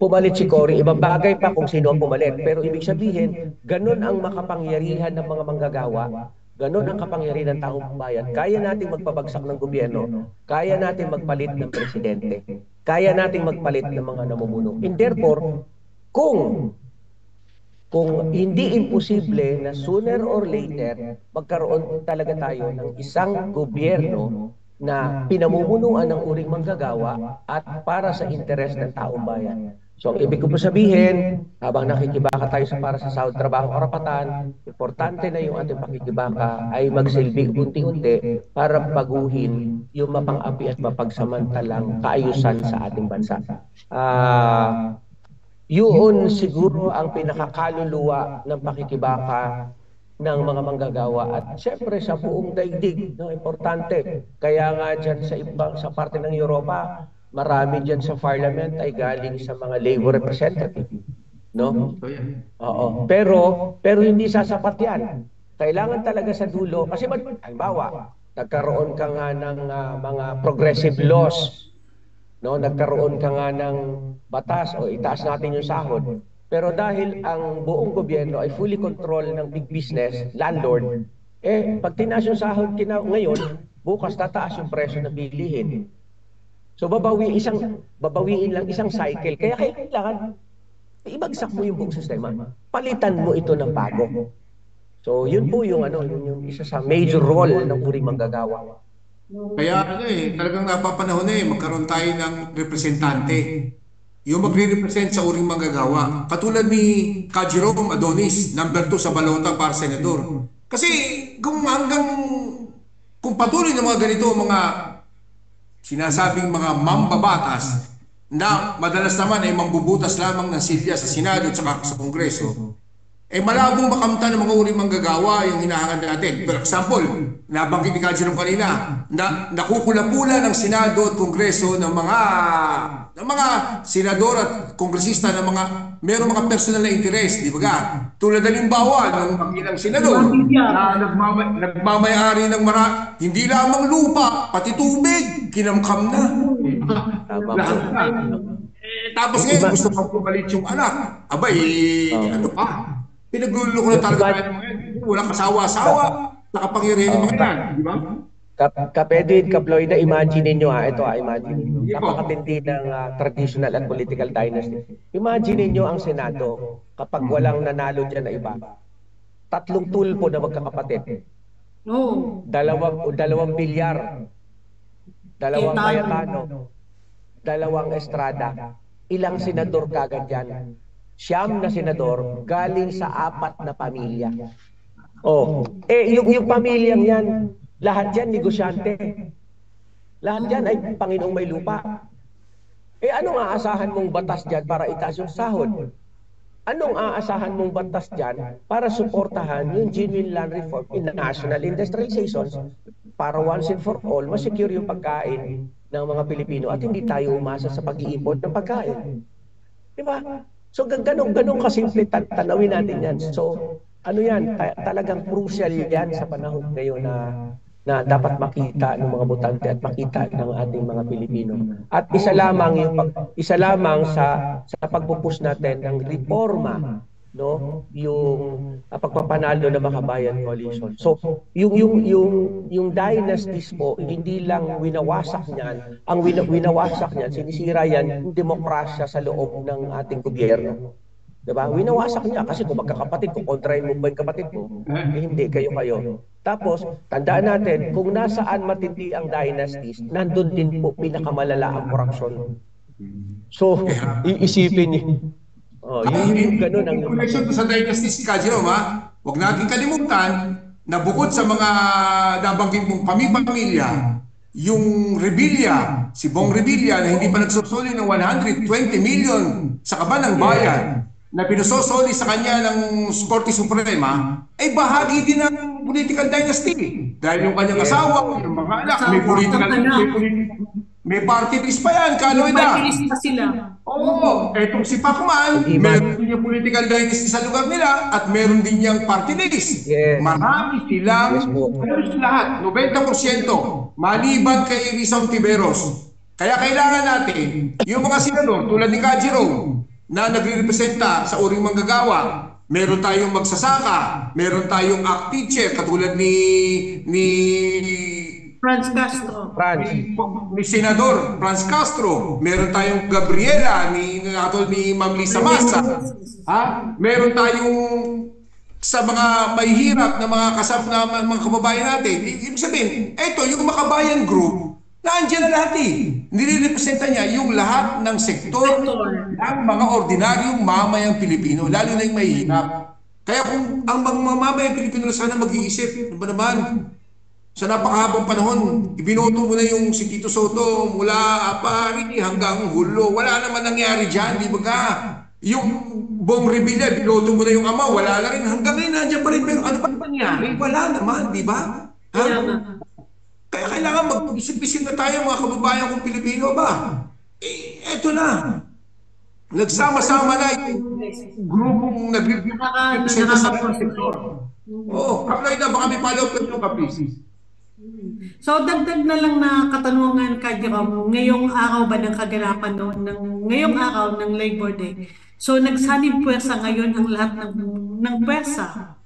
Pumalit si Cory, ibang bagay pa kung sino ang pumalit. Pero ibig sabihin, ganun ang makapangyarihan ng mga manggagawa, ganun ang kapangyarihan ng taong bayan. Kaya nating magpabagsak ng gobyerno, kaya nating magpalit ng presidente, kaya nating magpalit ng mga namumuno. And therefore, kung hindi imposible na sooner or later, magkaroon talaga tayo ng isang gobyerno na pinamumunuan ng uring manggagawa at para sa interes ng taong bayan. So, ang ibig ko po sabihin, habang nakikibaka tayo para sa sahod, trabaho, karapatan, importante na yung ating pakikibaka ay magsilbi unti-unti para baguhin yung mapang-api at mapagsamantalang kaayusan sa ating bansa. Yun siguro ang pinakakaluluwa ng pakikibaka ng mga manggagawa at syempre sa buong daigdig, no, importante. Kaya nga dyan sa parte ng Europa, marami dyan sa parliament ay galing sa mga labor representative, no? Oo. Pero hindi sasapat yan. Kailangan talaga sa dulo kasi halimbawa, nagkaroon ka nga ng mga progressive laws, no? Nagkaroon ka nga ng batas o itaas natin yung sahod. Pero dahil ang buong gobyerno ay fully control ng big business, landlord, pag tinaas yung sahod ngayon, bukas tataas yung presyo na bilihin. So babawiin lang isang cycle. Kaya kailangan ibagsak mo yung buong sistema. Palitan mo ito ng bago. So yun po yung yung isa sa major role ng uring manggagawa. Kaya talagang napapanahon magkaroon tayo ng representante. Yung magre-represent sa uring manggagawa. Katulad ni Ka Jerome Adonis, number 2 sa balota para senador. Kasi kung patuloy ng mga ganito, mga sinasabing mga mambabatas na madalas naman ay mambubutas lamang ng silya sa Senado at sa Kongreso, malabong makamta ng mga uring manggagawa yung hinahangad natin. For example, nabanggit ni Ka Jerome kanina, na nakukula-pula ng Senado at Kongreso ng mga senador at kongresista na mayroong mga personal na interest, di ba ga? Tulad halimbawa ng ilang senador na nagmamayari ng hindi lamang lupa, pati tubig, kinamkam na. Tapos ngayon, gusto pang pumalit yung anak. Ano pa? Pinagluloko na talaga tayo ngayon. Walang kasawa-sawa, nakapangyarihan yung mga yan, di ba? Kapedwin, Kaploy, na imagine ninyo imagine ninyo. Napakatindi ng traditional at political dynasty. Imagine ninyo ang Senado kapag walang nanalo dyan na iba. 3 tulpo na magkakapatid. Dalawang bilyar. 2 Cayetano. 2 Estrada. Ilang senador kagad yan? 9 na senador galing sa 4 na pamilya. Yung pamilyang yan, lahat yan negosyante. Lahat yan ay Panginoong may lupa. Anong aasahan mong batas dyan para itaas yung sahod? Anong aasahan mong batas dyan para suportahan yung genuine land reform in the national industrialization para once and for all, masecure yung pagkain ng mga Pilipino at hindi tayo umasa sa pag-i-import ng pagkain. Diba? So ganun kasimple tanawin natin yan. So yan, talagang crucial yan sa panahon ngayon na dapat makita ng mga botante at makita ng ating mga Pilipino. At isa lamang sa pagpupus natin ng reforma, no, yung pagpapanalo ng Makabayan Coalition. So yung dynasties po, hindi lang winawasak niyan, ang winawasak niyan, sinisira yan yung demokrasya sa loob ng ating gobyerno. Diba? Winawasak niya kasi kung magkakapatid, kung kontrahin mo ba yung kapatid mo, hindi, kayo. Tapos, tandaan natin, kung nasaan matindi ang dynasties, nandun din po pinakamalala ang korupsyon. So, iisipin niyo. Yung ganun ang connection sa dynasties, Ka Jerome, huwag natin kalimutan na bukod sa mga nabanggit mong pamilya, yung Revilla, si Bong Revilla na hindi pa nagsusoli ng 120 million sa kaban ng bayan na pinusosoli sa kanya ng Korte Suprema, ay bahagi din ng political dynasty. Dahil yung kanyang asawa, yung mga anak, may party list pa yan, Kaloy na. Party list pa sila. Oo, etong si Pacman, meron din yung political dynasty sa lugar nila at meron din yung party list. Yes. Marami silang, halos lahat, 90%, maliban kay Rizal Tiberos. Kaya kailangan natin, yung mga senador tulad ni Kajiro, na nagre-representa sa uring manggagawa, meron tayong magsasaka, meron tayong act teacher katulad ni Franz Castro. Ni Senador Franz Castro, meron tayong Gabriela ni Ma'am Lisa Masa. Meron tayong sa mga mahihirap na mga mga kababayan natin. Ibig sabihin, eto yung Makabayan Group, nandiyan na lahat nire-representa niya yung lahat ng sektor ng mga ordinaryong mamayang Pilipino, lalo na yung mahihirap. Kaya kung ang mga mamayang Pilipino sana mag-iisip, ano ba naman, sa napakahabang panahon, ibinoto mo na yung si Tito Soto mula Apari hanggang Hulo. Wala naman nangyari dyan, di ba ka? Yung Bong Revilla, binoto mo na yung ama, wala na rin. Hanggang ngayon, nandiyan pa rin. Pero ano ba nangyari? Wala naman, di ba? Kaya kailangan mag-isip-isip na tayo mga kababayan kong Pilipino ba? Eto na. Nagsama-sama na yung grupong nag-representa sa sektor. Oo, Kaploy na, baka may follow-up ka yung kapis. So dagdag na lang na katanungan kay Jerome, ngayong araw ba ng kaganapan ngayong araw ng Labor Day. So nagsanib puwersa ngayon ang lahat ng puwersa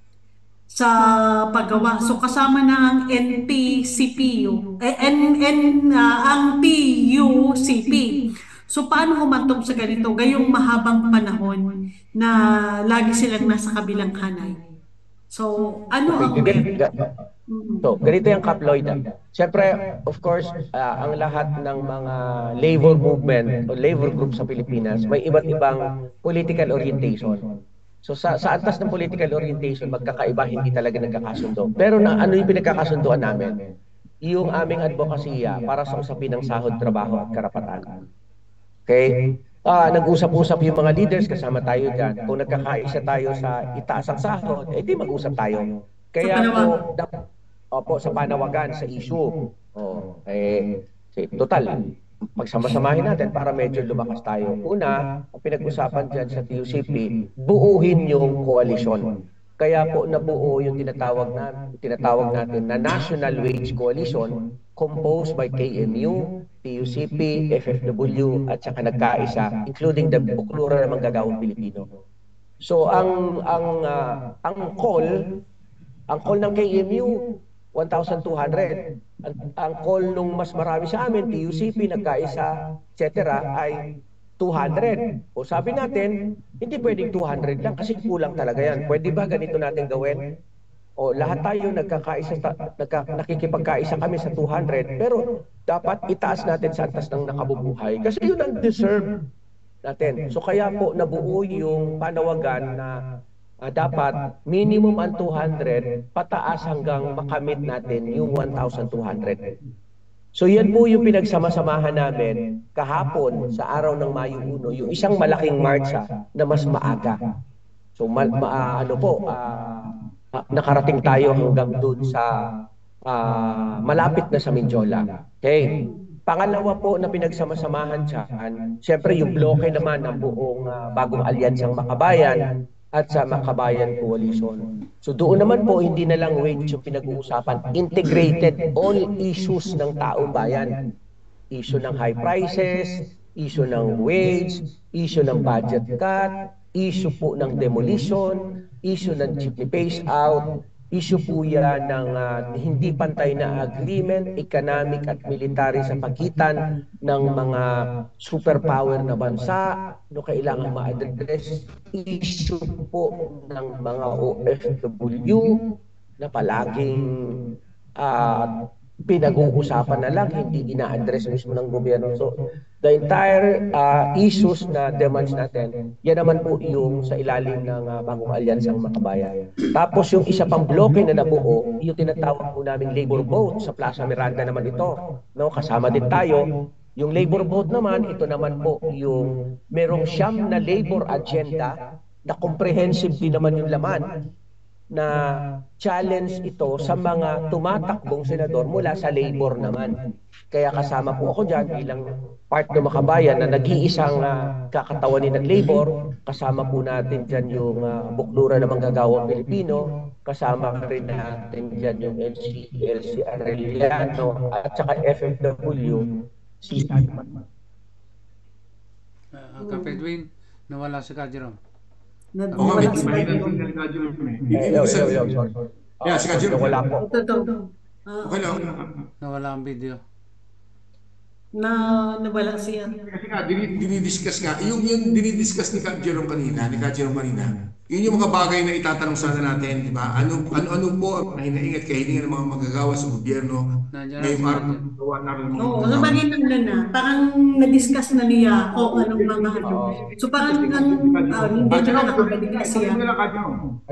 sa paggawa. So kasama na ang NTCPU, ang PUCP. So paano humantong sa ganito gayong mahabang panahon na lagi silang nasa kabilang hanay? So ano ang ganito yung Kaploid. Siyempre, of course, ang lahat ng mga labor movement o labor group sa Pilipinas may iba't ibang political orientation. So sa antas ng political orientation, magkakaiba, hindi talaga nagkakasundo. Pero ano yung pinagkakasunduan namin? Yung aming advokasya para sa usapin ng sahod, trabaho at karapatan. Okay? Nag-usap-usap yung mga leaders, kasama tayo dyan. Kung nagkakaisa tayo sa itaas ang sahod, di mag-usap tayo. Kaya po, sa panawagan, sa issue. Total, pagsama-samahin natin para medyo lumakas tayo. Una, ang pinag-usapan dyan sa TUCP, buuhin yung koalisyon. Kaya po nabuo yung tinatawag natin na National Wage Coalition composed by KMU, TUCP, FFW, at saka nagkaisa, including the Buklura ng Manggagawang Pilipino. So ang call ng KMU 1,200. Ang call nung mas marami sa amin, TUCP, nagkaisa, etc. ay 200. O sabi natin, hindi pwedeng 200 lang kasi kulang talaga yan. Pwede ba ganito natin gawin? O lahat tayo nakikipagkaisa kami sa 200, pero dapat itaas natin sa antas ng nakabubuhay kasi yun ang deserve natin. So kaya po nabuo yung panawagan na dapat minimum ang 200 pataas hanggang makamit natin yung 1,200. So yan po yung pinagsama-samahan namin kahapon sa araw ng Mayo 1, yung isang malaking marcha na mas maaga. So nakarating tayo hanggang doon sa malapit na sa Mindiola. Okay. Pangalawa po na pinagsama-samahan dyan, siyempre yung bloke naman ng buong bagong alyansang Makabayan at sa Makabayan Coalition. So doon naman po, hindi na lang wage yung pinag-uusapan. Integrated all issues ng taong bayan. Issue ng high prices, issue ng wage, issue ng budget cut, issue po ng demolition, issue ng jeepney phase out, issue po yan ng hindi pantay na agreement, economic at military sa pagitan ng mga superpower na bansa, no kailangan ma-address issue po ng mga OFW na palaging pinag-uusapan na lang, hindi ina-address mismo ng gobyerno. So, the entire issues na demands natin, yan naman po yung sa ilalim ng Bagong Alyansang Makabayan. Tapos yung isa pang bloke na nabuo, yung tinatawag po naming labor vote sa Plaza Miranda naman ito. No, kasama din tayo. Yung labor vote naman, ito naman po yung merong siyam na labor agenda na comprehensive din naman yung laman na challenge ito sa mga tumatakbong senador mula sa labor naman. Kaya kasama po ako dyan bilang part ng Makabayan na nag-iisang kakatawanin ng labor. Kasama po natin dyan yung Bukluran ng Manggagawang Pilipino. Kasama rin natin dyan yung LC Arellano at saka FFW. Kap Edwin, nawala si Kajiro. Oo nga, medyo mahina din ng radyo. Yeah, si Kajiro. Wala po. Okay lang. Nawala ang video. Nawala siya. Kasi nga, dinidiscuss nga. Yung dinidiscuss ni Kajiro kanina, yun yung mga bagay na itatanong sana natin, di ba? Ano po ang hinaing at kahilingan ng mga manggagawa sa gobyerno ngayong araw ng gawa namin ng Oo, so magandang na. Parang na-discuss na niya kung anong mga ano. So parang hindi na nakabalik na siya.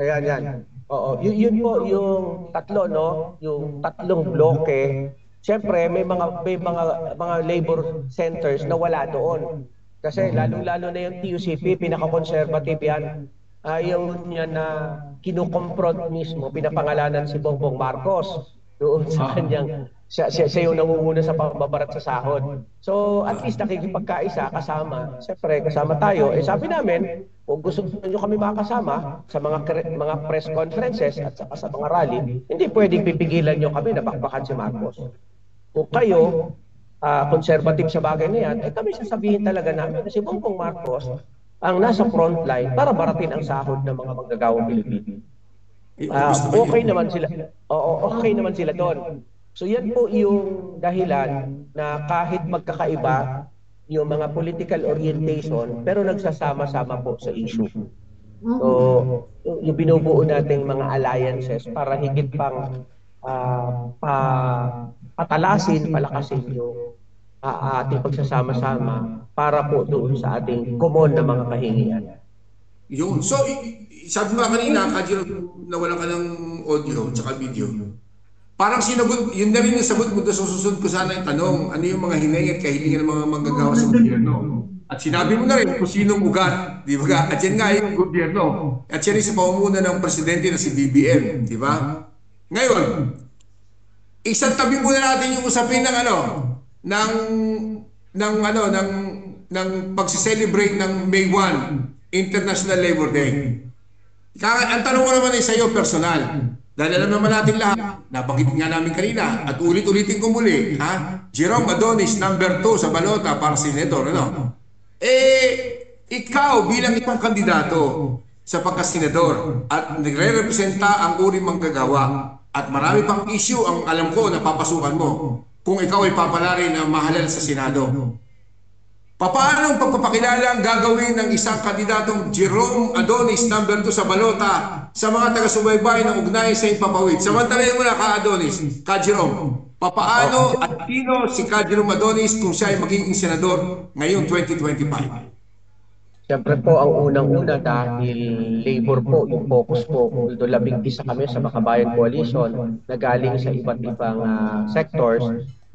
Ayan, yan. Oo, yun po yung tatlo, no? Yung tatlong bloke. Siyempre, may mga labor centers na wala doon. Kasi lalong-lalo na yung TUCP, pinaka-conservative yan. Ayaw niya na kinukompront mismo, pinapangalanan si Bongbong Marcos doon sa kanyang, siya yung nangunguna sa pagbabarat sa sahod. So at least nakikipagkaisa kasama, siyempre kasama tayo. Sabi namin, kung gusto niyo kami makasama sa mga press conferences at saka sa mga rally, hindi pwedeng pipigilan niyo kami na bakbakan si Marcos. Kung kayo, conservative sa bagay na yan, kami sasabihin talaga namin na si Bongbong Marcos ang nasa front line para baratin ang sahod ng mga manggagawang Pilipino. Okay naman sila. Okay naman sila doon. So yan po yung dahilan na kahit magkakaiba yung mga political orientation pero nagsasama-sama po sa issue. So yung binubuo nating mga alliances para higit pang patalasin, palakasin yung ating pagsasama-sama para po doon sa ating common na mga kahingian. Yun. So, sabi mo kanina, Kajiro, nawalan ka ng audio at video. Parang sinagot, yun na rin yung sagot mo doon sa susunod ko sana yung tanong, ano yung mga hinay at kahilingan ng mga manggagawa sa gobyerno. At sinabi mo na rin kung sinong ugat, di ba? At yan nga yung gobyerno. At yan yung sa pamumuno ng presidente na si BBM, di ba? Ngayon, isang tabi muna natin yung usapin ng ng pagse-celebrate ng May 1, International Labor Day. Ang tanong ko naman ay sa iyo personal. Dahil alam naman natin lahat, nabanggit nga namin kanina at ulit-ulitin ko muli, Jerome Adonis, number 2 sa balota para senador, ano? Ikaw bilang isang kandidato sa pagkasenador at nagre-representa ang uring manggagawa at marami pang issue ang alam ko na papasukan mo kung ikaw ay papalarin ng mahalal sa Senado. Paano ang pagpapakilala ang gagawin ng isang kandidatong Jerome Adonis number 2 sa balota sa mga taga-subaybay ng ugnayan sa Impapawid? Samantalahin mo na Adonis, Jerome. Paano at sino si Jerome Adonis kung siya ay magiging senador ngayong 2025? Siyempre po, ang unang-una dahil labor po, yung focus po, although 11 kami sa Makabayan Coalition na galing sa iba't ibang sectors,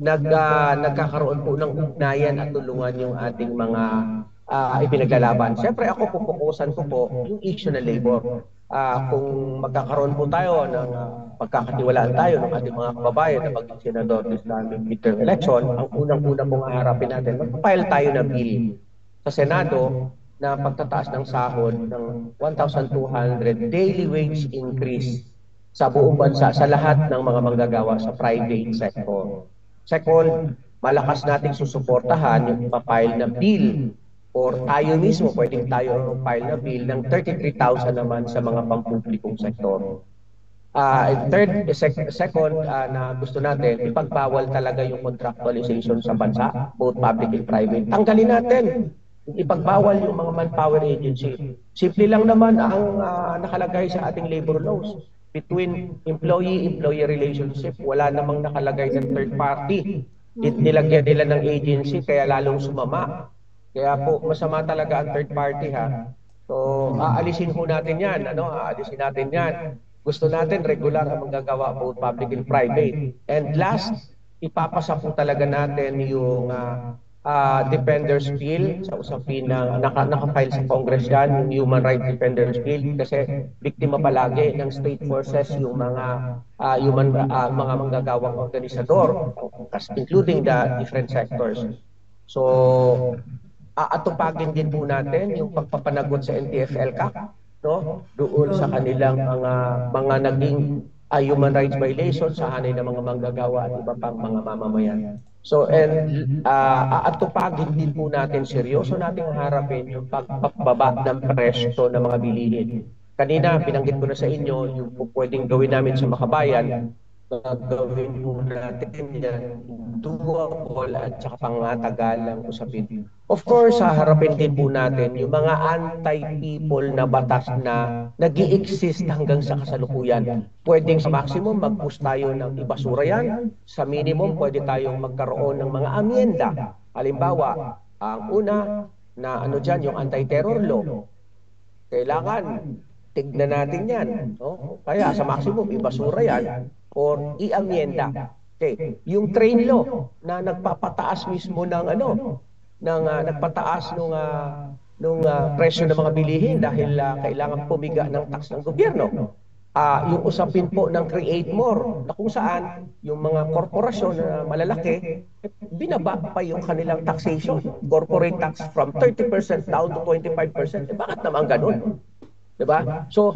nagkakaroon po ng ugnayan at tulungan yung ating mga ipinaglalaban. Siyempre ako pupukusan ko po yung issue ng labor. Kung magkakaroon po tayo ng pagkakatiwalaan tayo ng ating mga kababayan na maging senador this midterm election, ang unang-una pong haharapin natin, magpapile tayo ng bill sa Senado na pagtataas ng sahod ng 1,200 daily wage increase sa buong bansa sa lahat ng mga manggagawa sa private sector. Second, malakas nating susuportahan yung ipapile na bill or tayo mismo, pwedeng tayo file na bill ng 33,000 naman sa mga pampublikong sektor. Second na gusto natin, ipagbawal talaga yung contractualization sa bansa, both public and private. Tanggalin natin, ipagbawal yung mga manpower agency. Simple lang naman ang nakalagay sa ating labor laws. between employee-employee relationship, wala namang nakalagay ng third party. Nilagyan nila ng agency, kaya lalong sumama. Kaya po, masama talaga ang third party ha. So, aalisin po natin yan, aalisin natin yan. Gusto natin regular ang manggagawa, both public and private. And last, ipapasa po talaga natin yung Defender's Bill sa usapin na nakafile sa Congress yan, yung Human Rights Defender's Bill, kasi biktima palagi ng state forces yung mga mga manggagawang organisador, including the different sectors. So, atupagin din po natin yung pagpapanagot sa NTF-ELCAC, doon sa kanilang mga naging human rights violations sa hanay ng mga manggagawa at iba pang mga mamamayan. So, and atupagin din po natin, seryoso nating harapin yung pagbaba ng presyo ng mga bilihin. Kanina, binanggit ko na sa inyo yung pwedeng gawin namin sa Makabayan, gagawin po natin yan doable at saka pangmatagalang usapin. Of course, haharapin din po natin yung mga anti-people na batas na nag-i-exist hanggang sa kasalukuyan. Pwedeng sa maximum mag-push tayo ng ibasura yan. Sa minimum, pwede tayong magkaroon ng mga amyenda. Halimbawa, ang una na dyan, yung anti-terror law. Kailangan tignan natin yan. Kaya sa maximum, ibasura yan or i-amyenda. Okay, yung train law na nagpapataas mismo ng nagpataas nung presyo ng mga bilihin dahil kailangan pumiga ng tax ng gobyerno. Yung usapin po ng Create More na kung saan yung mga korporasyon na malalaki binaba pa yung kanilang taxation, corporate tax from 30% down to 25%. Bakit naman ganun? Diba? So,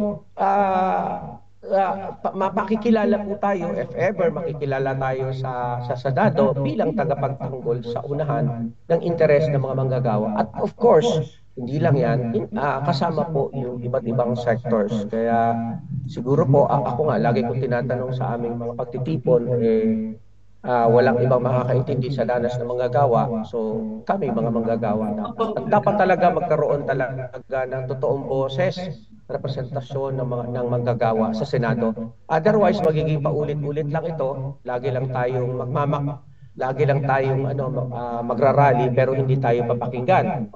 mapakikilala po tayo, if ever makikilala tayo sa Senado bilang tagapagtanggol sa unahan ng interes ng mga manggagawa. At of course, hindi lang yan, kasama po yung iba't ibang sectors. Kaya siguro po, ako nga, lagi kong tinatanong sa aming mga pagtitipon, walang ibang makakaintindi sa danas ng manggagawa. So, kami mga manggagawa na. At dapat talaga magkaroon talaga ng totoong boses, representasyon ng manggagawa sa Senado. Otherwise, magiging paulit-ulit lang ito. Lagi lang tayong magrarally pero hindi tayo papakinggan.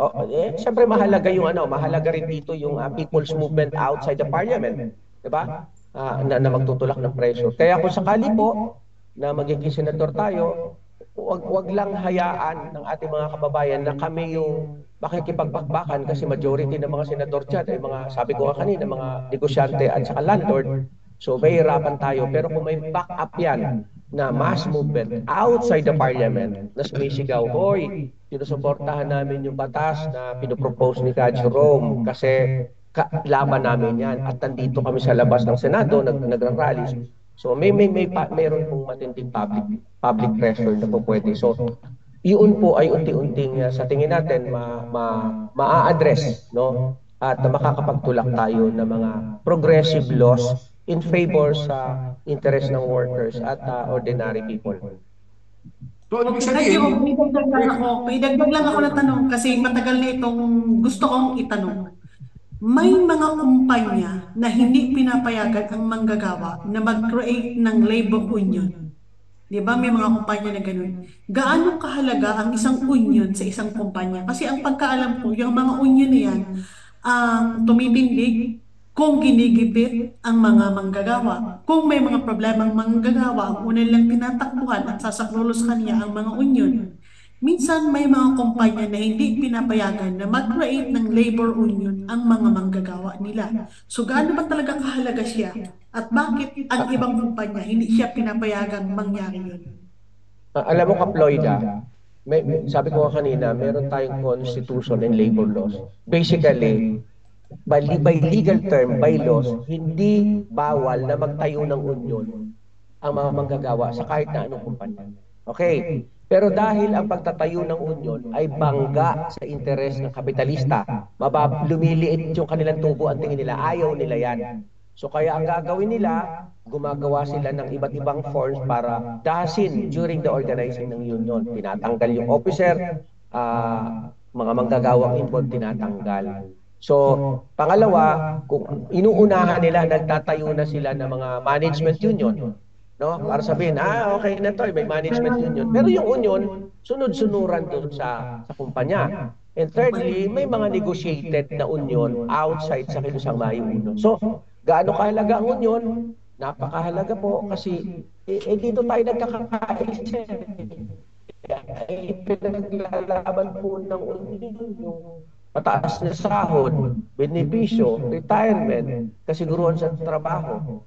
Siyempre mahalaga mahalaga rin dito yung people's movement outside the parliament, 'di ba? Na magtutulak ng presyo. Kaya kung sakali po na magiging senador tayo, wag lang hayaan ng ating mga kababayan na kami yung makikipagbakbakan kasi majority ng mga senador dyan ay mga, sabi ko nga kanina, mga negosyante at saka landlord. So mahirapan tayo. Pero kung may back-up yan na mass movement outside the parliament na sumisigaw, hoy, sinusuportahan namin yung batas na pinopropose ni Ka Jerome kasi laban namin yan. At nandito kami sa labas ng Senado, nagrarally. So mayroon pong matinding public pressure na po pwede. So yun po ay unti-unting sa tingin natin ma-address, at makakapagtulak tayo ng mga progressive laws in favor sa interest ng workers at ordinary people. So, ibig Thank you. sabihin, May dagdag lang ako na tanong kasi matagal na itong gusto kong itanong. May mga kumpanya na hindi pinapayagan ang manggagawa na mag-create ng labor union. Di ba? May mga kumpanya na ganun. Gaano kahalaga ang isang union sa isang kumpanya? Kasi ang pagkaalam ko, yung mga union na yan, ang tumitindig kung ginigipit ang mga manggagawa. Kung may mga problemang manggagawa, ang una lang tinatakbuhan at sasaklulo sa kanya ang mga union. Minsan may mga kumpanya na hindi pinapayagan na mag-create ng labor union ang mga manggagawa nila. So gaano ba talaga kahalaga siya? At bakit ang ibang kumpanya hindi siya pinapayagan mangyari yun? Alam mo, Kaploida, sabi ko nga kanina, meron tayong constitution and labor laws. Basically, by legal term, by laws, hindi bawal na magtayo ng union ang mga manggagawa sa kahit na anong kumpanya. Okay? Pero dahil ang pagtatayo ng union ay bangga sa interes ng kapitalista, lumiliit yung kanilang tubo, ang tingin nila, ayaw nila yan. So kaya ang gagawin nila, gumagawa sila ng iba't ibang forms para dasin during the organizing ng union. Tinatanggal yung officer, mga manggagawang involved tinatanggal. So, pangalawa, kung inuunahan nila, nagtatayo na sila ng mga management union, no? Para sabihin, okay na to, may management union. Pero yung union, sunod-sunuran doon sa kumpanya. And thirdly, may mga negotiated na union outside sa kilusang maiuno. So, gaano kahalaga ang union? Napakahalaga po kasi dito tayo nagkakaisa. Pinaglalaban po ng union yung mataas na sahod, benepisyo, retirement, kasiguruhan sa trabaho.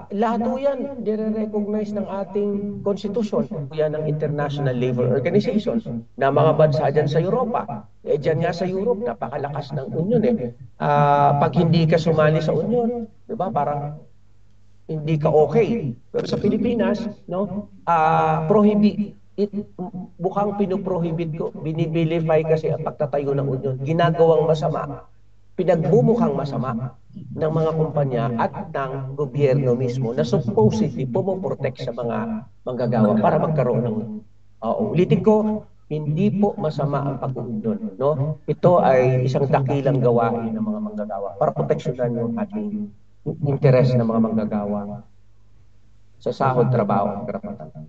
Lahat po yan, dire-recognize ng ating konstitusyon. Yan ang International Labor Organization na mga bansa dyan sa Europa. Dyan nga sa Europe, napakalakas ng union pag hindi ka sumali sa union, di ba, parang hindi ka okay. Pero sa Pilipinas, no, mukhang pinoprohibit ko, binibilify kasi ang pagtatayo ng union, ginagawang masama, pinagmumukhang masama ng mga kumpanya at ng gobyerno mismo na supposedly pumoprotect sa mga manggagawa para magkaroon ng ulitin ko, hindi po masama ang pag-union, no? Ito ay isang dakilang gawain ng mga manggagawa para proteksyonan yung ating interes ng mga manggagawa sa sahod, trabaho at karapatan.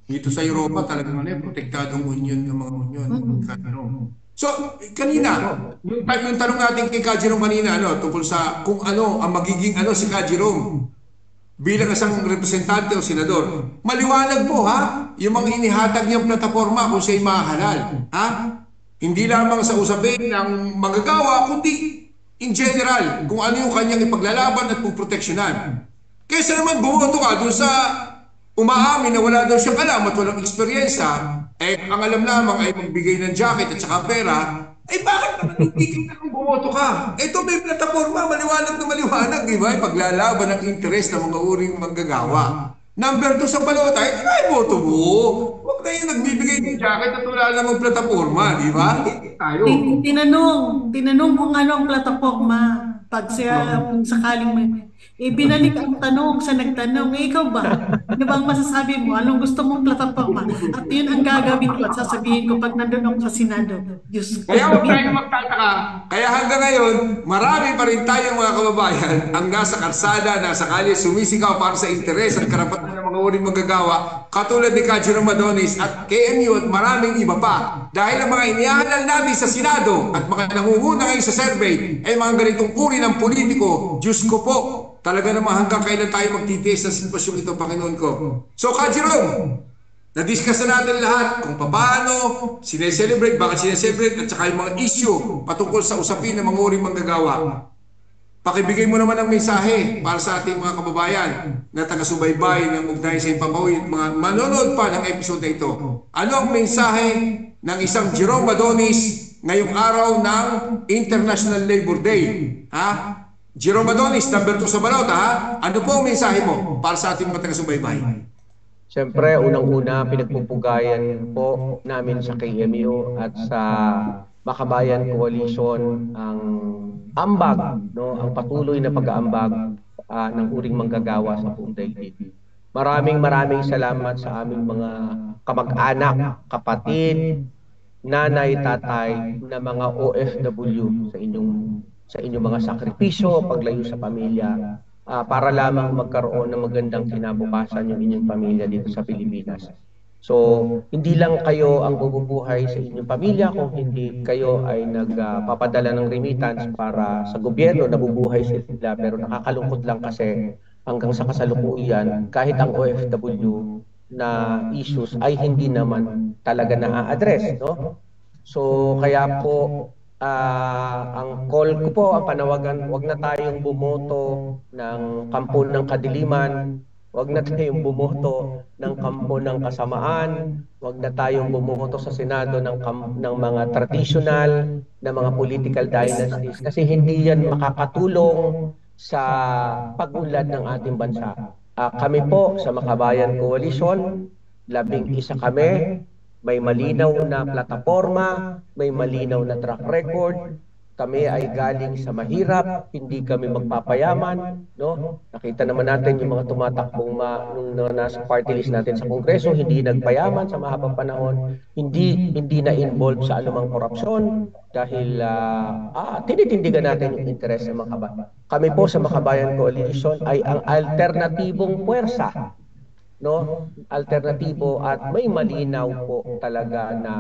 Dito sa Europa talagang protektadong union ng mga union. So, kanina, yung tanong natin kay Ka Jerome kanina, tungkol sa kung ano ang magiging si Ka Jerome bilang isang representante o senador. Maliwanag po yung mga inihatag niyang plataforma kung siya'y mahalal. Hindi lamang sa usapin ng manggagawa, kundi in general, kung ano yung kanyang ipaglalaban at puproteksyonan. Kaysa naman bumoto ka doon sa umaamin na wala daw siyang alam at walang eksperyensya, ang alam lamang ay magbigay ng jacket at saka pera, bakit naman hindi ka bumoto ka? Ito may plataforma, maliwanag na maliwanag, di ba? Paglalaban ng interes ng mga uring manggagawa. Number 2 sa balota, ay boto mo. Huwag na yung nagbibigay ng jacket at wala namang plataforma, di ba? Tayo. Tinanong kung ano ang plataforma. Pag sakaling may binalik ang tanong sa nagtanong, ikaw ba? Ano bang masasabi mo? Anong gusto mong plataforma? At yun ang gagawin ko at sasabihin ko pag nandun ako sa Senado. Diyos ko. Kaya huwag tayong magtataka. Kaya hanggang ngayon, marami pa rin tayong mga kababayan ang nasa karsada, nasa kalye, sumisigaw para sa interes at karapatan ng mga uring manggagawa, katulad ni Ka Jerome Madonis at KMU at maraming iba pa. Dahil ang mga inihalal natin sa Senado at mga nangunguna ngayon sa survey ay mga ganitong uri ng politiko, Diyos ko po, talaga naman hanggang kailan tayo magtitiis sa sitwasyon ito, Panginoon ko. So, Ka Jerome, na-discuss na natin lahat kung paano sineselebrate, bakit sineselebrate, at saka yung mga issue patungkol sa usapin ng mga uring manggagawa. Pakibigay mo naman ang mensahe para sa ating mga kababayan na taga-subaybay ng Ugnayan sa Himpapawid, mga manonood pa ng episode na ito. Ano ang mensahe ng isang Jerome Madonis ngayong araw ng International Labor Day? Jerome Madonis, number 2 sa balota, ano po ang mensahe mo para sa ating mga taga-subaybay? Siyempre, unang-una, pinagpupugayan po namin sa KMU at sa Makabayan Coalition ang ambag, ang patuloy na pag-aambag ng uring manggagawa sa buong daigdig. Maraming salamat sa aming mga kamag-anak, kapatid, nanay, tatay na mga OFW sa inyong mga sakripisyo, paglayo sa pamilya, para lamang magkaroon ng magandang kinabukasan yung inyong pamilya dito sa Pilipinas. So, hindi lang kayo ang bububuhay sa inyong pamilya kung hindi kayo ay nagpapadala ng remittance para sa gobyerno, nabubuhay sila. Pero nakakalungkot lang kasi hanggang sa kasalukuyan, kahit ang OFW na issues ay hindi naman talaga na-address, no? So, kaya po, ang call ko po, ang panawagan, wag na tayong bumoto ng kampo ng kadiliman, wag na tayong bumoto ng kampo ng kasamaan, wag na tayong bumoto sa Senado ng mga traditional na mga political dynasties kasi hindi yan makakatulong sa pag-unlad ng ating bansa. Kami po sa Makabayan Coalition, 11 kami, may malinaw na plataforma, may malinaw na track record, Kami ay galing sa mahirap, hindi kami magpapayaman, no? Nakita naman natin yung mga tumatakbong nung nasa party list natin sa Kongreso, hindi nagpayaman sa mahabang panahon, hindi na-involve sa anumang korupsyon dahil tinitindigan natin yung interes ng mga kabayan. Kami po sa Makabayan Coalition ay ang alternatibong puwersa, no? Alternatibo at may malinaw po talaga na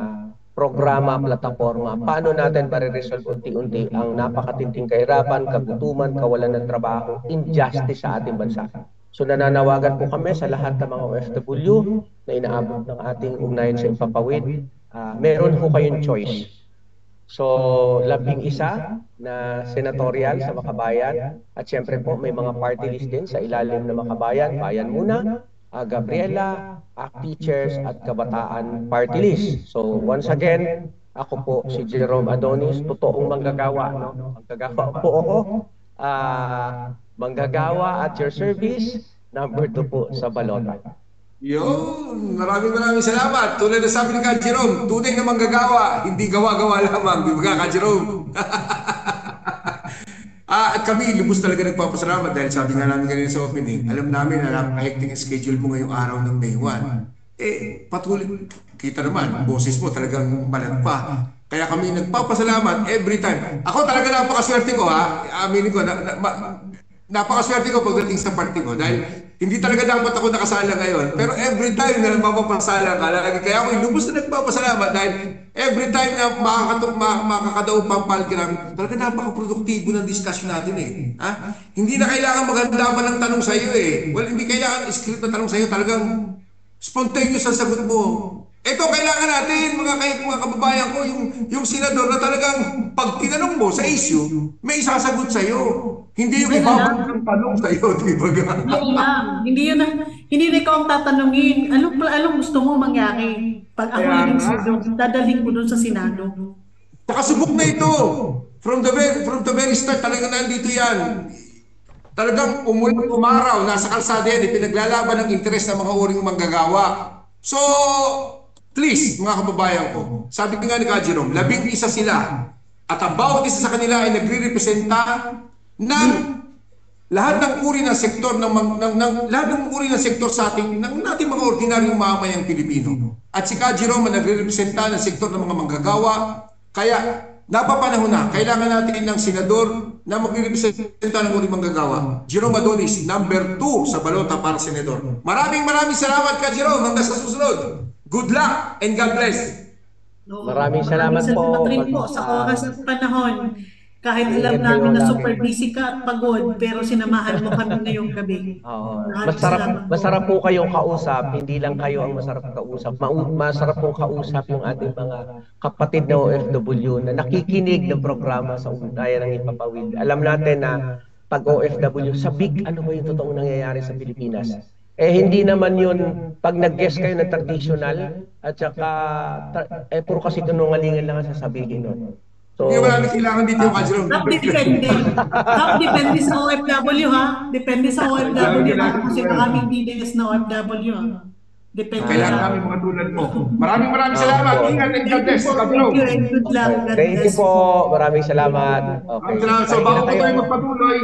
programa, plataforma, paano natin mariresolve unti-unti ang napakatinding kahirapan, kagutuman, kawalan ng trabaho, injustice sa ating bansa. So nananawagan po kami sa lahat ng mga OFW na inaabot ng ating ugnayan sa Impapawid. Meron po kayong choice. So 11 na senatorial sa Makabayan at siyempre po may mga party list din sa ilalim ng Makabayan, Bayan Muna, Gabriela, Teachers at Kabataan Party List. So once again, ako po si Jerome Adonis, totoong manggagawa, no? Manggagawa po ako. Manggagawa at your service, number 2 po sa balota. Yun, maraming salamat. Tulad na sabi ni Ka Jerome, tunay na manggagawa, hindi gawa-gawa lamang, di ba Ka Jerome? At kami, lubos talaga nagpapasalamat dahil sabi nga namin kanina sa opening, alam namin na napaka-hectic ang schedule mo ngayong araw ng May 1. Patuloy, kita naman, ang boses mo talagang malagpa. Kaya kami nagpapasalamat every time. Ako talaga napakaswerte ko, aminin ko, napakaswerte ko pagdating sa party ko dahil hindi talaga dapat ako nakasala ngayon. Pero every time na mapapasala ka, kaya ako lubos na nagpapasalamat dahil every time na makakadaog pang palgiram, talaga napaka-produktibo ng discussion natin Hindi na kailangan maghanda pa ng tanong sa iyo Well, hindi kailangan script na tanong sa iyo, talagang spontaneous ang sagot mo. Ito kailangan natin, mga kababayan ko, yung senador na talagang pag tinanong mo sa issue, may isasagot sa iyo. Hindi yung ibabalik ng tanong sa iyo, di ba? Hindi na ikaw ang tatanungin. Anong gusto mo mangyari? Pag ako yung senador, dadalhin ko doon sa Senado. Nakasubok na ito. From the very start, talagang nandito yan. Talagang umaraw, nasa kalsada yan, ipinaglalaban ng interes ng mga uring manggagawa. So, please, mga kababayan ko, sabi nga ni Ka Jerome, 11 sila. At ang bawat isa sa kanila ay nagre-representa ng lahat ng uri ng sektor lahat ng uri ng sektor sa ating nating mga ordinaryong mamamayang Pilipino. At si Ka Jerome ay nagre-representa ng sektor ng mga manggagawa. Kaya napapanahon na, kailangan natin ng senador na magre-representa ng uri manggagawa. Jerome Adonis, number 2 sa balota para senador. Maraming salamat Ka Jerome. Hanggang sa susunod. Good luck and God bless. Maraming salamat po. Rin po sa oras at panahon. Kahit alam namin na super busy ka at pagod, pero sinamahan mo kami ngayong gabi. Masarap po kayong kausap, hindi lang kayo ang masarap kausap. Masarap pong kausap yung ating mga kapatid na OFW na nakikinig ng programa sa ugnayan ng Impapawid. Alam natin na pag OFW, sabik ano ba yung totoong nangyayari sa Pilipinas? Hindi naman yun pag nag-guess kayo ng traditional at saka puro kasi tunungalingan lang ang sasabihin nun. So, hindi marami kailangan dito yung Ka Jerome. Depende sa OFW Depende sa OFW kasi maraming DDS na OFW Depende kailangan namin mga tulad mo. Maraming salamat. Ingat and God bless. Good luck. Thank you po. Maraming salamat. Okay. So, bago ko tayo magpatuloy,